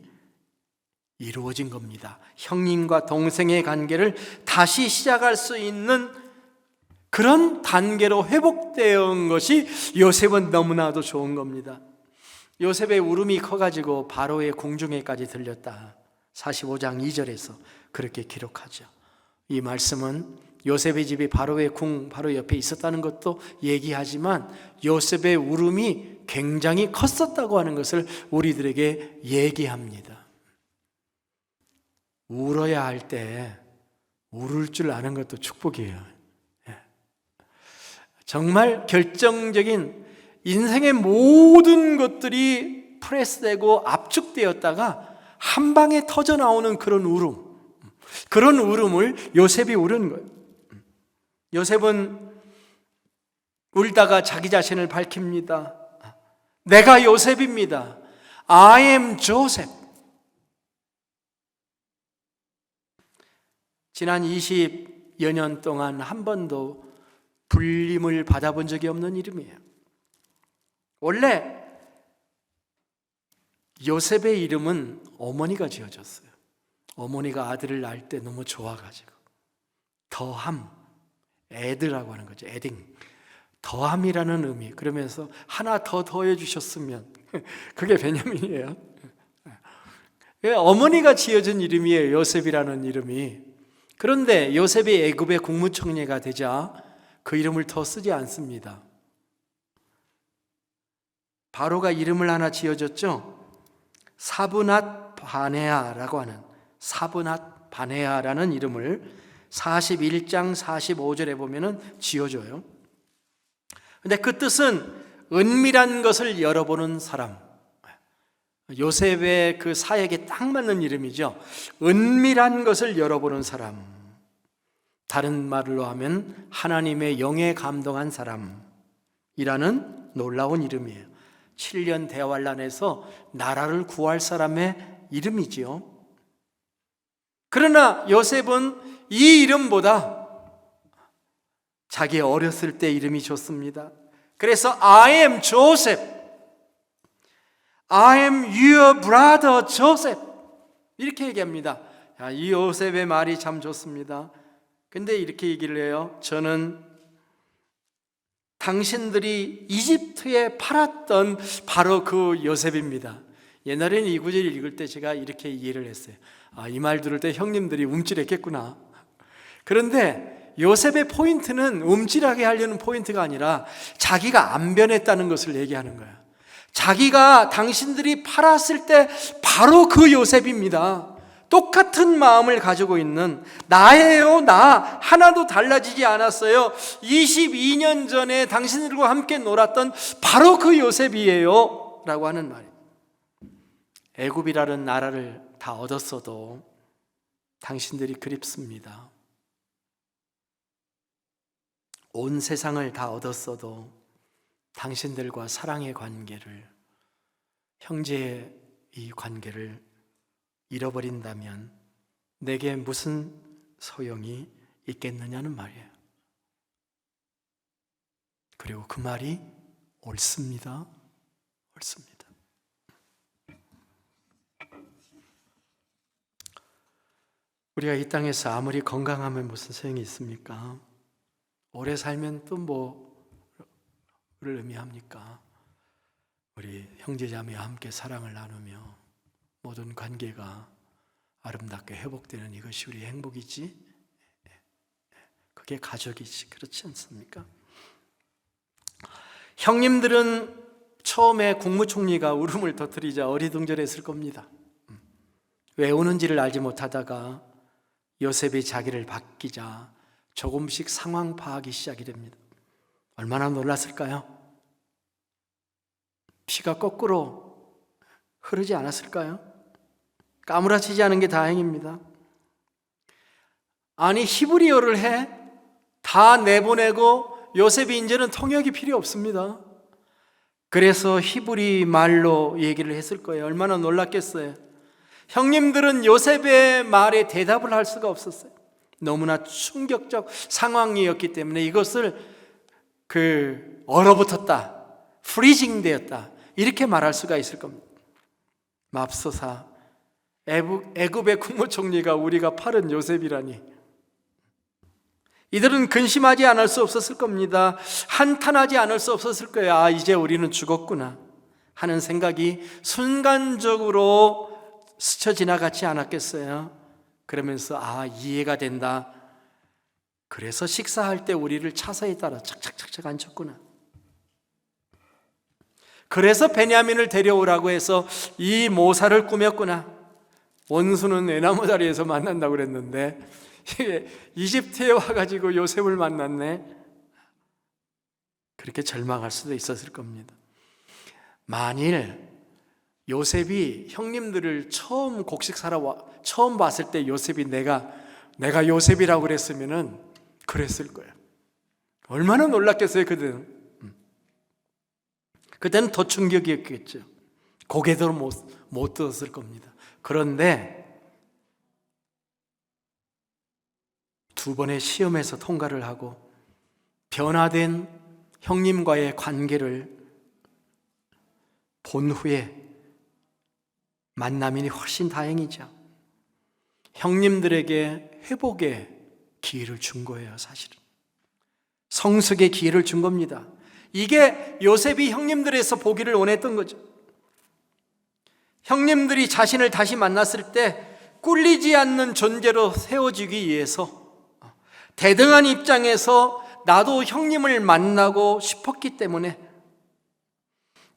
이루어진 겁니다. 형님과 동생의 관계를 다시 시작할 수 있는 그런 단계로 회복된 것이 요셉은 너무나도 좋은 겁니다. 요셉의 울음이 커가지고 바로의 궁중에까지 들렸다. 45장 2절에서 그렇게 기록하죠. 이 말씀은 요셉의 집이 바로의 궁 바로 옆에 있었다는 것도 얘기하지만 요셉의 울음이 굉장히 컸었다고 하는 것을 우리들에게 얘기합니다. 울어야 할 때 울을 줄 아는 것도 축복이에요. 정말 결정적인 인생의 모든 것들이 프레스되고 압축되었다가 한 방에 터져 나오는 그런 울음, 그런 울음을 요셉이 울은 거예요. 요셉은 울다가 자기 자신을 밝힙니다. 내가 요셉입니다. I am Joseph. 지난 20여 년 동안 한 번도 불림을 받아본 적이 없는 이름이에요. 원래 요셉의 이름은 어머니가 지어줬어요. 어머니가 아들을 낳을 때 너무 좋아가지고 더함, 애드라고 하는 거죠. 애딩, 더함이라는 의미. 그러면서 하나 더 더해 주셨으면 그게 베냐민이에요. 어머니가 지어준 이름이에요, 요셉이라는 이름이. 그런데 요셉이 애굽의 국무총리가 되자 그 이름을 더 쓰지 않습니다. 바로가 이름을 하나 지어줬죠. 사브낫 바네아라고 하는, 사브낫 바네아라는 이름을 41장 45절에 보면은 지어줘요. 근데 그 뜻은 은밀한 것을 열어보는 사람. 요셉의 그 사역에 딱 맞는 이름이죠. 은밀한 것을 열어보는 사람. 다른 말로 하면 하나님의 영에 감동한 사람이라는 놀라운 이름이에요. 7년 대환란에서 나라를 구할 사람의 이름이지요. 그러나 요셉은 이 이름보다 자기 어렸을 때 이름이 좋습니다. 그래서 I am Joseph, I am your brother Joseph, 이렇게 얘기합니다. 이 요셉의 말이 참 좋습니다. 근데 이렇게 얘기를 해요. 저는 당신들이 이집트에 팔았던 바로 그 요셉입니다. 옛날에는 이 구절을 읽을 때 제가 이렇게 이해를 했어요. 이 말 들을 때 형님들이 움찔했겠구나. 그런데 요셉의 포인트는 움찔하게 하려는 포인트가 아니라 자기가 안 변했다는 것을 얘기하는 거야. 자기가 당신들이 팔았을 때 바로 그 요셉입니다. 똑같은 마음을 가지고 있는, 나예요, 나 하나도 달라지지 않았어요. 22년 전에 당신들과 함께 놀았던 바로 그 요셉이에요 라고 하는 말이에요. 애굽이라는 나라를 다 얻었어도 당신들이 그립습니다. 온 세상을 다 얻었어도 당신들과 사랑의 관계를, 형제의 이 관계를 잃어버린다면 내게 무슨 소용이 있겠느냐는 말이에요. 그리고 그 말이 옳습니다. 옳습니다. 우리가 이 땅에서 아무리 건강하면 무슨 소용이 있습니까? 오래 살면 또 뭐를 의미합니까? 우리 형제자매와 함께 사랑을 나누며 모든 관계가 아름답게 회복되는 이것이 우리의 행복이지, 그게 가족이지, 그렇지 않습니까? 형님들은 처음에 국무총리가 울음을 터뜨리자 어리둥절했을 겁니다. 왜 우는지를 알지 못하다가 요셉이 자기를 바뀌자 조금씩 상황 파악이 시작이 됩니다. 얼마나 놀랐을까요? 피가 거꾸로 흐르지 않았을까요? 까무라치지 않은 게 다행입니다. 아니, 히브리어를 해? 다 내보내고 요셉이 이제는 통역이 필요 없습니다. 그래서 히브리 말로 얘기를 했을 거예요. 얼마나 놀랐겠어요. 형님들은 요셉의 말에 대답을 할 수가 없었어요. 너무나 충격적 상황이었기 때문에 이것을 얼어붙었다, 프리징 되었다, 이렇게 말할 수가 있을 겁니다. 맙소사, 애굽의 국무총리가 우리가 팔은 요셉이라니. 이들은 근심하지 않을 수 없었을 겁니다. 한탄하지 않을 수 없었을 거예요. 이제 우리는 죽었구나 하는 생각이 순간적으로 스쳐 지나가지 않았겠어요? 그러면서 이해가 된다. 그래서 식사할 때 우리를 차사에 따라 착착착착 앉혔구나. 그래서 베냐민을 데려오라고 해서 이 모사를 꾸몄구나. 원수는 애나무 다리에서 만난다고 그랬는데 이집트에 와가지고 요셉을 만났네. 그렇게 절망할 수도 있었을 겁니다. 만일 요셉이 형님들을 처음 곡식사러 처음 봤을 때 요셉이 내가 요셉이라고 그랬으면은 그랬을 거예요. 얼마나 놀랐겠어요, 그때는. 그때는 더 충격이었겠죠. 고개도 못 들었을 겁니다. 그런데 두 번의 시험에서 통과를 하고 변화된 형님과의 관계를 본 후에 만남이니 훨씬 다행이죠. 형님들에게 회복의 기회를 준 거예요, 사실은. 성숙의 기회를 준 겁니다. 이게 요셉이 형님들에서 보기를 원했던 거죠. 형님들이 자신을 다시 만났을 때 꿀리지 않는 존재로 세워지기 위해서 대등한 입장에서 나도 형님을 만나고 싶었기 때문에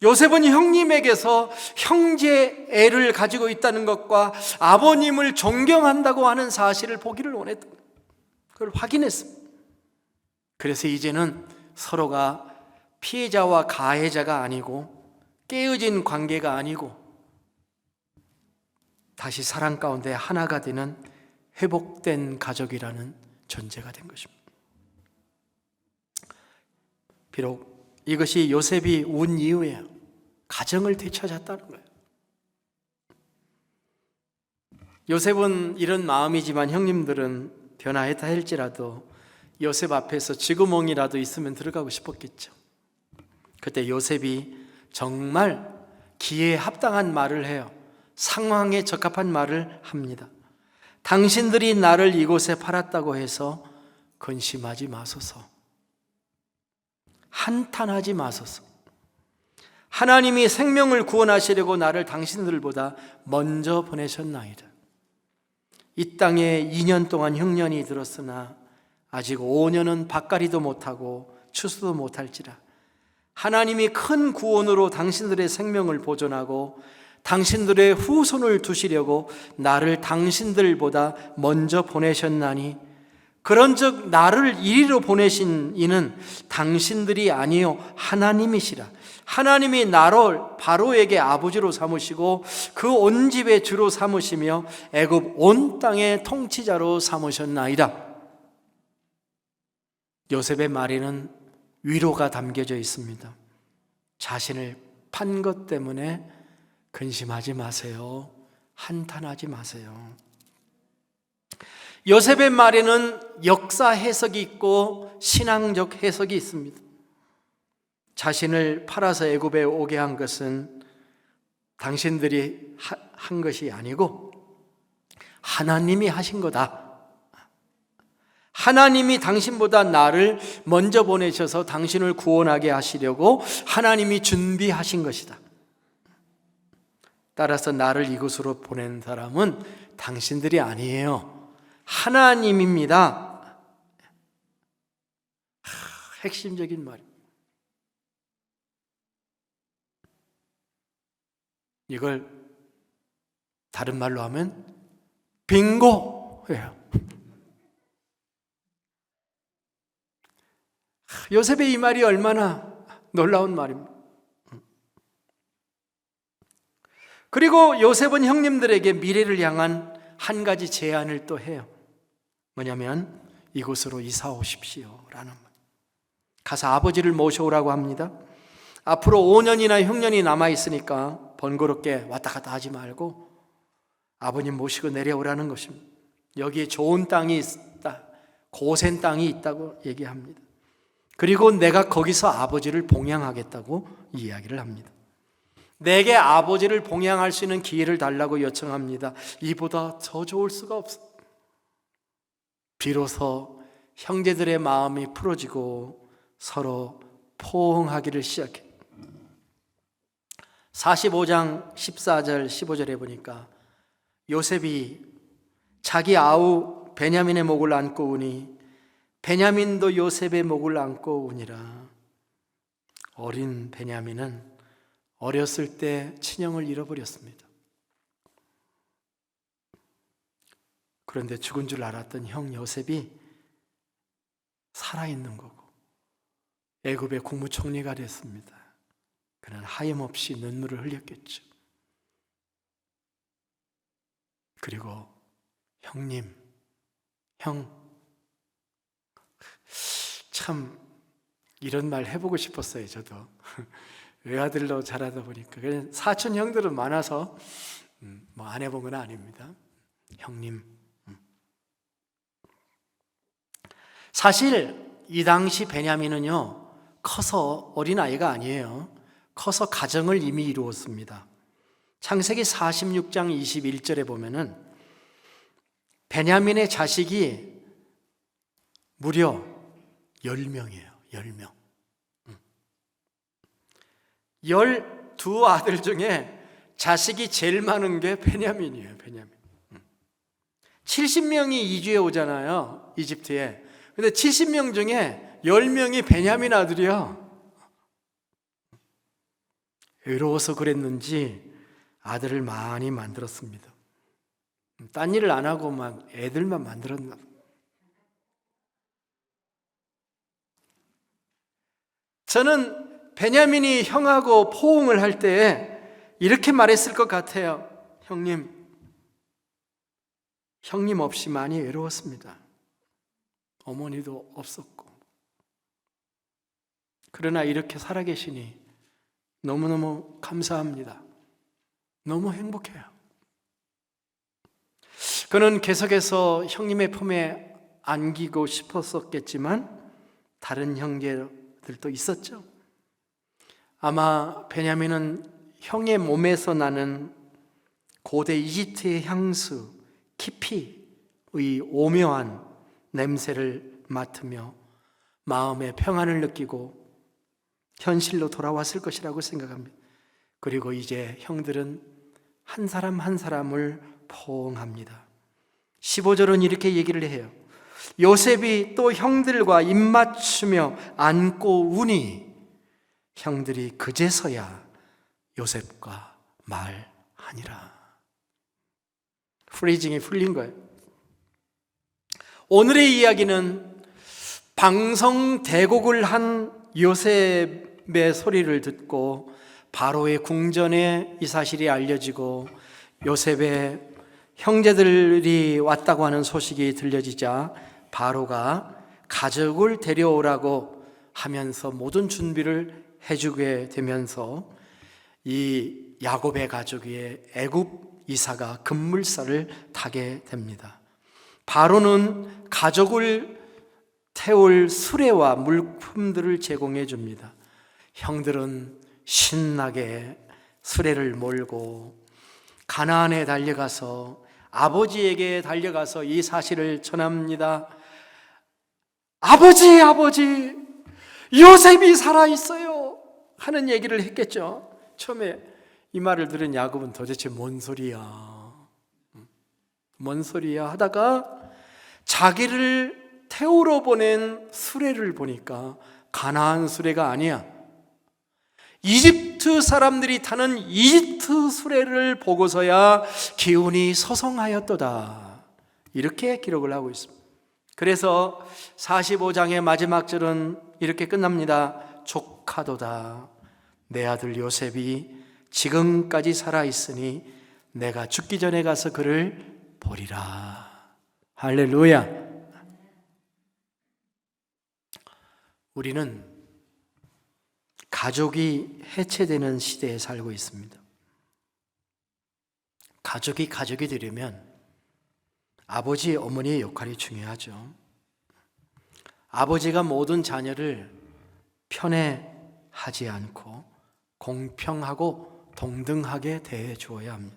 요셉은 형님에게서 형제 애를 가지고 있다는 것과 아버님을 존경한다고 하는 사실을 보기를 원했던 거예요. 그걸 확인했습니다. 그래서 이제는 서로가 피해자와 가해자가 아니고 깨어진 관계가 아니고 다시 사랑 가운데 하나가 되는 회복된 가족이라는 존재가 된 것입니다. 비록 이것이 요셉이 운 이후에 가정을 되찾았다는 거예요. 요셉은 이런 마음이지만 형님들은 변화했다 할지라도 요셉 앞에서 쥐구멍이라도 있으면 들어가고 싶었겠죠. 그때 요셉이 정말 기회에 합당한 말을 해요. 상황에 적합한 말을 합니다. 당신들이 나를 이곳에 팔았다고 해서 근심하지 마소서. 한탄하지 마소서. 하나님이 생명을 구원하시려고 나를 당신들보다 먼저 보내셨나이다. 이 땅에 2년 동안 흉년이 들었으나 아직 5년은 밭갈이도 못하고 추수도 못할지라 하나님이 큰 구원으로 당신들의 생명을 보존하고 당신들의 후손을 두시려고 나를 당신들보다 먼저 보내셨나니 그런즉 나를 이리로 보내신 이는 당신들이 아니요 하나님이시라. 하나님이 나를 바로에게 아버지로 삼으시고 그 온 집의 주로 삼으시며 애굽 온 땅의 통치자로 삼으셨나이다. 요셉의 말에는 위로가 담겨져 있습니다. 자신을 판 것 때문에 근심하지 마세요. 한탄하지 마세요. 요셉의 말에는 역사 해석이 있고 신앙적 해석이 있습니다. 자신을 팔아서 애굽에 오게 한 것은 당신들이 한 것이 아니고 하나님이 하신 거다. 하나님이 당신보다 나를 먼저 보내셔서 당신을 구원하게 하시려고 하나님이 준비하신 것이다. 따라서 나를 이곳으로 보낸 사람은 당신들이 아니에요. 하나님입니다. 핵심적인 말입니다. 이걸 다른 말로 하면 빙고예요. 요셉의 이 말이 얼마나 놀라운 말입니다. 그리고 요셉은 형님들에게 미래를 향한 한 가지 제안을 또 해요. 뭐냐면 이곳으로 이사 오십시오 라는 말. 가서 아버지를 모셔오라고 합니다. 앞으로 5년이나 흉년이 남아있으니까 번거롭게 왔다 갔다 하지 말고 아버님 모시고 내려오라는 것입니다. 여기에 좋은 땅이 있다, 고센 땅이 있다고 얘기합니다. 그리고 내가 거기서 아버지를 봉양하겠다고 이야기를 합니다. 내게 아버지를 봉양할 수 있는 기회를 달라고 요청합니다. 이보다 더 좋을 수가 없어. 비로소 형제들의 마음이 풀어지고 서로 포옹하기를 시작해. 45장 14절 15절에 보니까 요셉이 자기 아우 베냐민의 목을 안고 우니 베냐민도 요셉의 목을 안고 우니라. 어린 베냐민은 어렸을 때 친형을 잃어버렸습니다. 그런데 죽은 줄 알았던 형 요셉이 살아있는 거고 애굽의 국무총리가 됐습니다. 그는 하염없이 눈물을 흘렸겠죠. 그리고 형님, 참 이런 말 해보고 싶었어요. 저도 외아들로 자라다 보니까 사촌 형들은 많아서 뭐 안 해본 건 아닙니다. 형님, 사실 이 당시 베냐민은요 커서 어린아이가 아니에요. 커서 가정을 이미 이루었습니다. 창세기 46장 21절에 보면은 베냐민의 자식이 무려 10명이에요. 10명. 12아들 중에 자식이 제일 많은 게 베냐민이에요. 베냐민. 70명이 이주해 오잖아요. 이집트에. 근데 70명 중에 10명이 베냐민 아들이요. 외로워서 그랬는지 아들을 많이 만들었습니다. 딴 일을 안 하고 막 애들만 만들었나. 저는 베냐민이 형하고 포옹을 할 때 이렇게 말했을 것 같아요. 형님 없이 많이 외로웠습니다. 어머니도 없었고. 그러나 이렇게 살아계시니 너무너무 감사합니다. 너무 행복해요. 그는 계속해서 형님의 품에 안기고 싶었었겠지만 다른 형제들도 있었죠. 아마 베냐민은 형의 몸에서 나는 고대 이집트의 향수 키피의 오묘한 냄새를 맡으며 마음의 평안을 느끼고 현실로 돌아왔을 것이라고 생각합니다. 그리고 이제 형들은 한 사람 한 사람을 포옹합니다. 15절은 이렇게 얘기를 해요. 요셉이 또 형들과 입맞추며 안고 우니 형들이 그제서야 요셉과 말하니라. 프레이징이 풀린 거예요. 오늘의 이야기는 방성대곡을 한 요셉의 소리를 듣고 바로의 궁전에 이 사실이 알려지고 요셉의 형제들이 왔다고 하는 소식이 들려지자 바로가 가족을 데려오라고 하면서 모든 준비를 해주게 되면서 이 야곱의 가족의 애굽 이사가 급물살을 타게 됩니다. 바로는 가족을 태울 수레와 물품들을 제공해 줍니다. 형들은 신나게 수레를 몰고 가나안에 달려가서 아버지에게 달려가서 이 사실을 전합니다. 아버지, 요셉이 살아있어요 하는 얘기를 했겠죠. 처음에 이 말을 들은 야곱은 도대체 뭔 소리야 하다가 자기를 태우러 보낸 수레를 보니까 가나안 수레가 아니야. 이집트 사람들이 타는 이집트 수레를 보고서야 기운이 소송하였도다. 이렇게 기록을 하고 있습니다. 그래서 45장의 마지막 절은 이렇게 끝납니다. 족하도다. 내 아들 요셉이 지금까지 살아있으니 내가 죽기 전에 가서 그를 보리라. 할렐루야. 우리는 가족이 해체되는 시대에 살고 있습니다. 가족이 되려면 아버지, 어머니의 역할이 중요하죠. 아버지가 모든 자녀를 편애하지 않고 공평하고 동등하게 대해 주어야 합니다.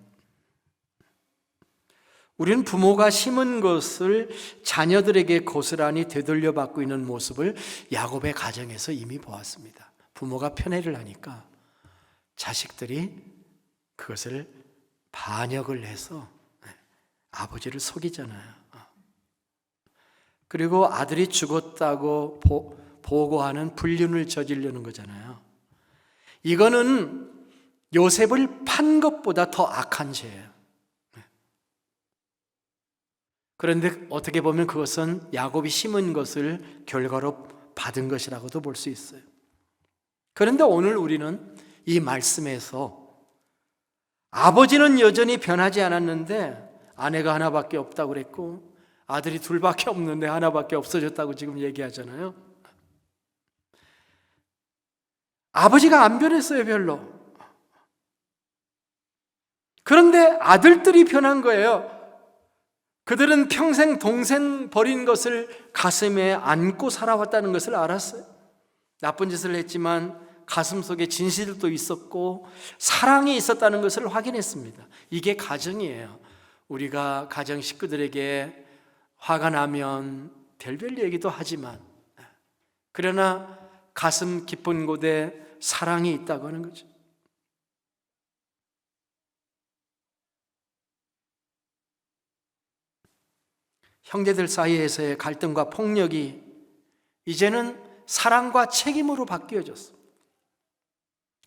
우리는 부모가 심은 것을 자녀들에게 고스란히 되돌려 받고 있는 모습을 야곱의 가정에서 이미 보았습니다. 부모가 편애를 하니까 자식들이 그것을 반역을 해서 아버지를 속이잖아요. 그리고 아들이 죽었다고 보고하는 불륜을 저지르는 거잖아요. 이거는 요셉을 판 것보다 더 악한 죄예요. 그런데 어떻게 보면 그것은 야곱이 심은 것을 결과로 받은 것이라고도 볼 수 있어요. 그런데 오늘 우리는 이 말씀에서 아버지는 여전히 변하지 않았는데 아내가 하나밖에 없다고 그랬고 아들이 둘밖에 없는데 하나밖에 없어졌다고 지금 얘기하잖아요. 아버지가 안 변했어요, 별로. 그런데 아들들이 변한 거예요. 그들은 평생 동생 버린 것을 가슴에 안고 살아왔다는 것을 알았어요. 나쁜 짓을 했지만 가슴속에 진실도 있었고 사랑이 있었다는 것을 확인했습니다. 이게 가정이에요. 우리가 가정 식구들에게 화가 나면 별별 얘기도 하지만 그러나 가슴 깊은 곳에 사랑이 있다고 하는 거죠. 형제들 사이에서의 갈등과 폭력이 이제는 사랑과 책임으로 바뀌어졌어.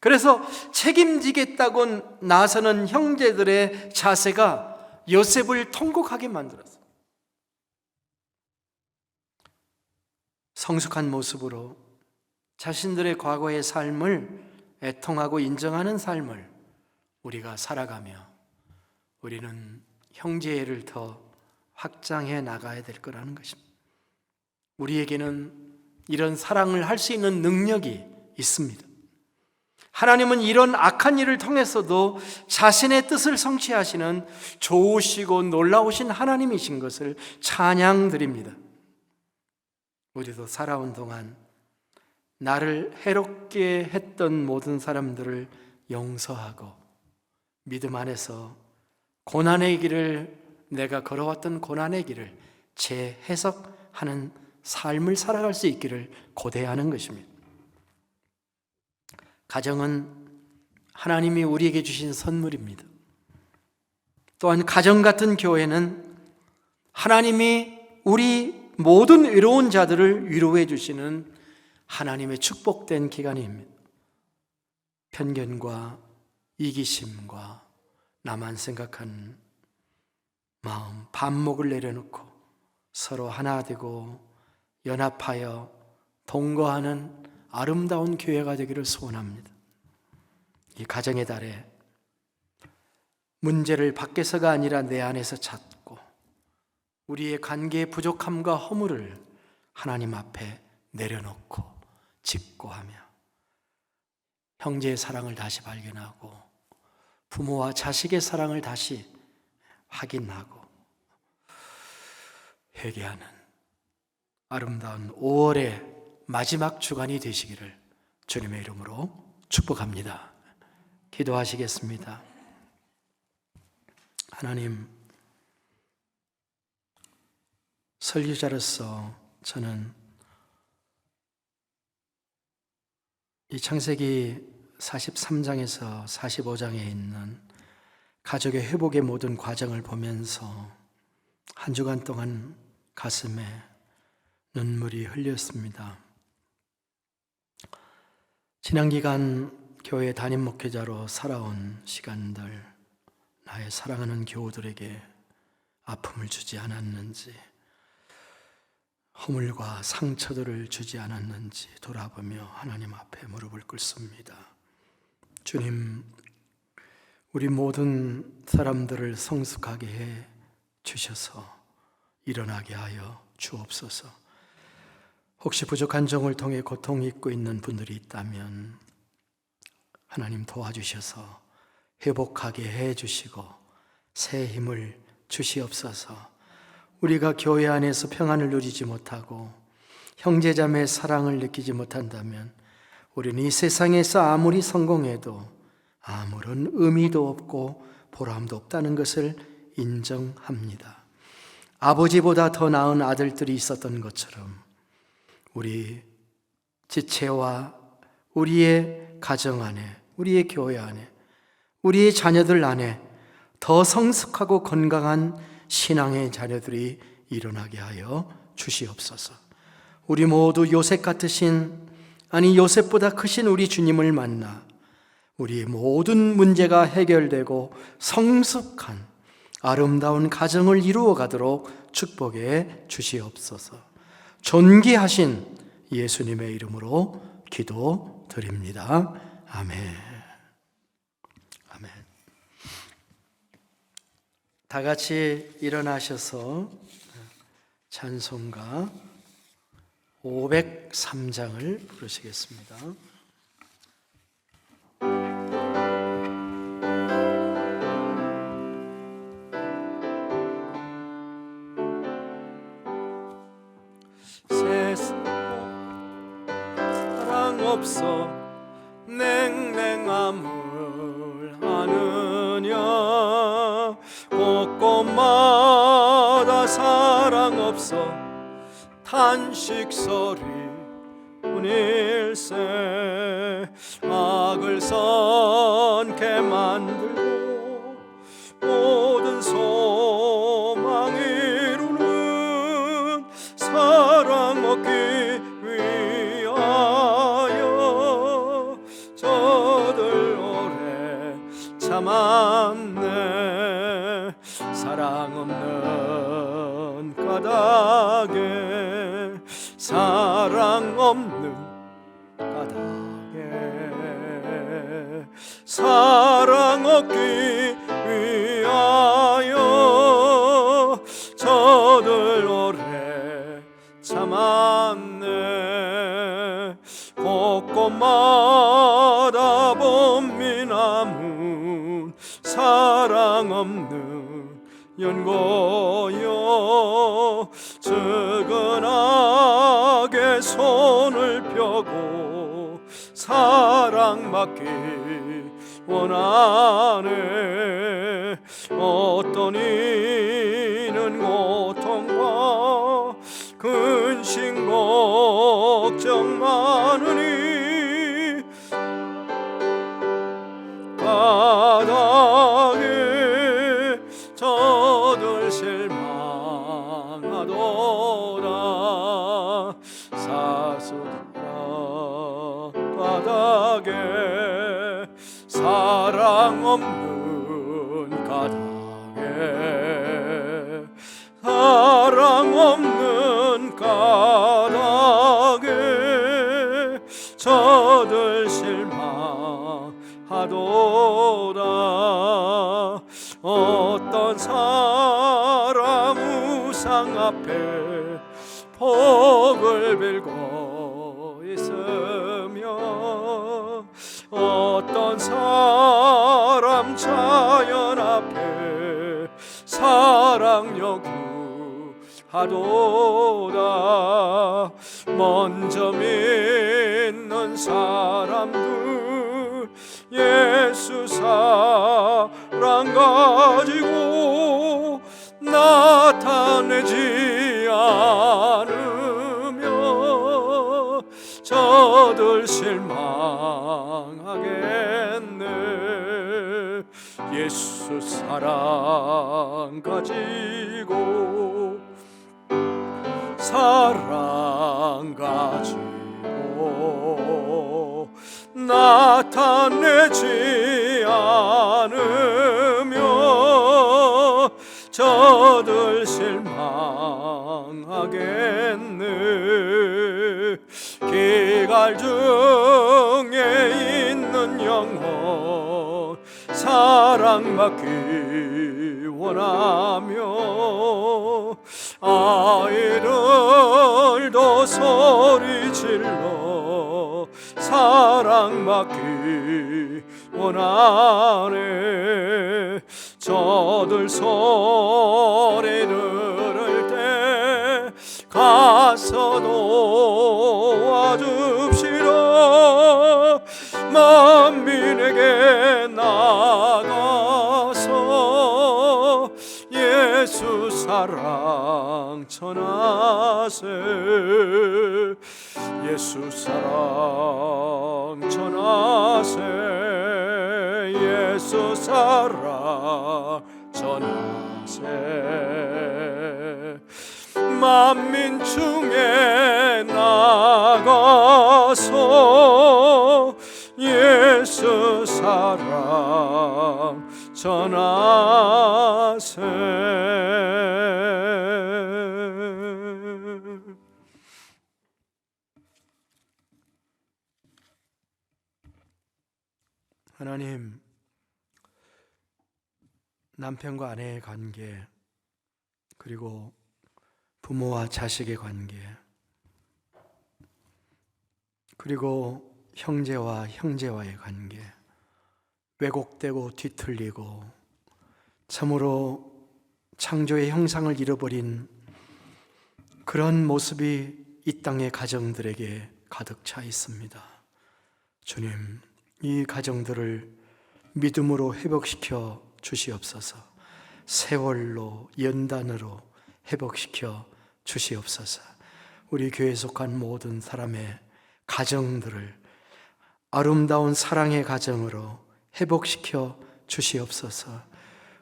그래서 책임지겠다고 나서는 형제들의 자세가 요셉을 통곡하게 만들었어요. 성숙한 모습으로 자신들의 과거의 삶을 애통하고 인정하는 삶을 우리가 살아가며 우리는 형제애를 더 확장해 나가야 될 거라는 것입니다. 우리에게는 이런 사랑을 할 수 있는 능력이 있습니다. 하나님은 이런 악한 일을 통해서도 자신의 뜻을 성취하시는 좋으시고 놀라우신 하나님이신 것을 찬양드립니다. 우리도 살아온 동안 나를 해롭게 했던 모든 사람들을 용서하고 믿음 안에서 고난의 길을, 내가 걸어왔던 고난의 길을 재해석하는 삶을 살아갈 수 있기를 고대하는 것입니다. 가정은 하나님이 우리에게 주신 선물입니다. 또한 가정 같은 교회는 하나님이 우리 모든 외로운 자들을 위로해 주시는 하나님의 축복된 기관입니다. 편견과 이기심과 나만 생각하는 마음, 반목을 내려놓고 서로 하나 되고 연합하여 동거하는 아름다운 교회가 되기를 소원합니다. 이 가정의 달에 문제를 밖에서가 아니라 내 안에서 찾고 우리의 관계의 부족함과 허물을 하나님 앞에 내려놓고 직고하며 형제의 사랑을 다시 발견하고 부모와 자식의 사랑을 다시 확인하고 회개하는 아름다운 5월의 마지막 주간이 되시기를 주님의 이름으로 축복합니다. 기도하시겠습니다. 하나님, 설교자로서 저는 이 창세기 43장에서 45장에 있는 가족의 회복의 모든 과정을 보면서 한 주간 동안 가슴에 눈물이 흘렸습니다. 지난 기간 교회 담임 목회자로 살아온 시간들, 나의 사랑하는 교우들에게 아픔을 주지 않았는지, 허물과 상처들을 주지 않았는지 돌아보며 하나님 앞에 무릎을 꿇습니다. 주님, 우리 모든 사람들을 성숙하게 해 주셔서 일어나게 하여 주옵소서. 혹시 부족한 종을 통해 고통 입고 있는 분들이 있다면 하나님 도와주셔서 회복하게 해 주시고 새 힘을 주시옵소서. 우리가 교회 안에서 평안을 누리지 못하고 형제자매의 사랑을 느끼지 못한다면 우리는 이 세상에서 아무리 성공해도 아무런 의미도 없고 보람도 없다는 것을 인정합니다. 아버지보다 더 나은 아들들이 있었던 것처럼 우리 지체와 우리의 가정 안에, 우리의 교회 안에, 우리의 자녀들 안에 더 성숙하고 건강한 신앙의 자녀들이 일어나게 하여 주시옵소서. 우리 모두 요셉 같으신, 아니 요셉보다 크신 우리 주님을 만나 우리의 모든 문제가 해결되고 성숙한 아름다운 가정을 이루어 가도록 축복해 주시옵소서. 존귀하신 예수님의 이름으로 기도드립니다. 아멘. 아멘. 다 같이 일어나셔서 찬송가 503장을 부르시겠습니다. 사랑 없어 냉랭함을 아느냐, 곳곳마다 사랑 없어 탄식 소리 뿐일세. 악을 선케 만들고 모든 소망 이루는 사랑 얻기 위하여 저 없는 까닭에 사랑 없는 까닭에 사랑 얻기 위하여 저들 오래 참았네. 곳곳마다 봄이 남은 사랑 없는 연고여 측은하게 손을 펴고 사랑받기 원하네. 어떤 이는 고통과 근심 걱정 많으니 바닥에 저들 실망하도다. 사수라 바닥에 사랑 없는 까닭에 사랑 없는 까닭에 저들 실망하도다. 어떤 사람 우상 앞에 복을 빌고 있으며 어떤 사람 자연 앞에 사랑 요구하도다. 먼저 믿는 사람들 예수 사랑 가지고 나타내지 않으며 저들 실망하겠네. 예수 사랑 가지고 사랑 가지고 나타내지 않으며 저들 실망하겠네. 기갈 중에 있는 영혼 사랑받기 원하며 아이들도 소리질러 사랑받기 원하네. 저들 소리 들을 때 가서 도와줍시다. 만민에게 나가서 예수 사랑 전하세. 예수 사랑 전하세. 예수 사랑 전하세. 만민 중에 나가서 예수 사랑 전하세. 하나님, 남편과 아내의 관계, 그리고 부모와 자식의 관계, 그리고 형제와 형제와의 관계, 왜곡되고 뒤틀리고 참으로 창조의 형상을 잃어버린 그런 모습이 이 땅의 가정들에게 가득 차 있습니다. 주님, 이 가정들을 믿음으로 회복시켜 주시옵소서. 세월로, 연단으로 회복시켜 주시옵소서. 우리 교회에 속한 모든 사람의 가정들을 아름다운 사랑의 가정으로 회복시켜 주시옵소서.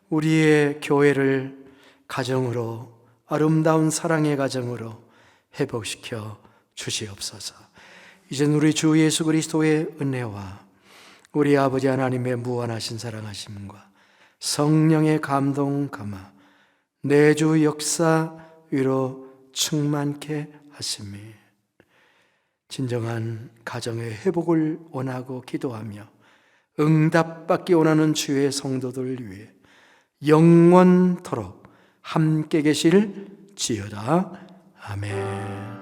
우리의 교회를 가정으로, 아름다운 사랑의 가정으로 회복시켜 주시옵소서. 이젠 우리 주 예수 그리스도의 은혜와 우리 아버지 하나님의 무한하신 사랑하심과 성령의 감동 감화 내주 역사 위로 충만케 하시며 진정한 가정의 회복을 원하고 기도하며 응답받기 원하는 주의 성도들 위해 영원토록 함께 계실 지어다. 아멘.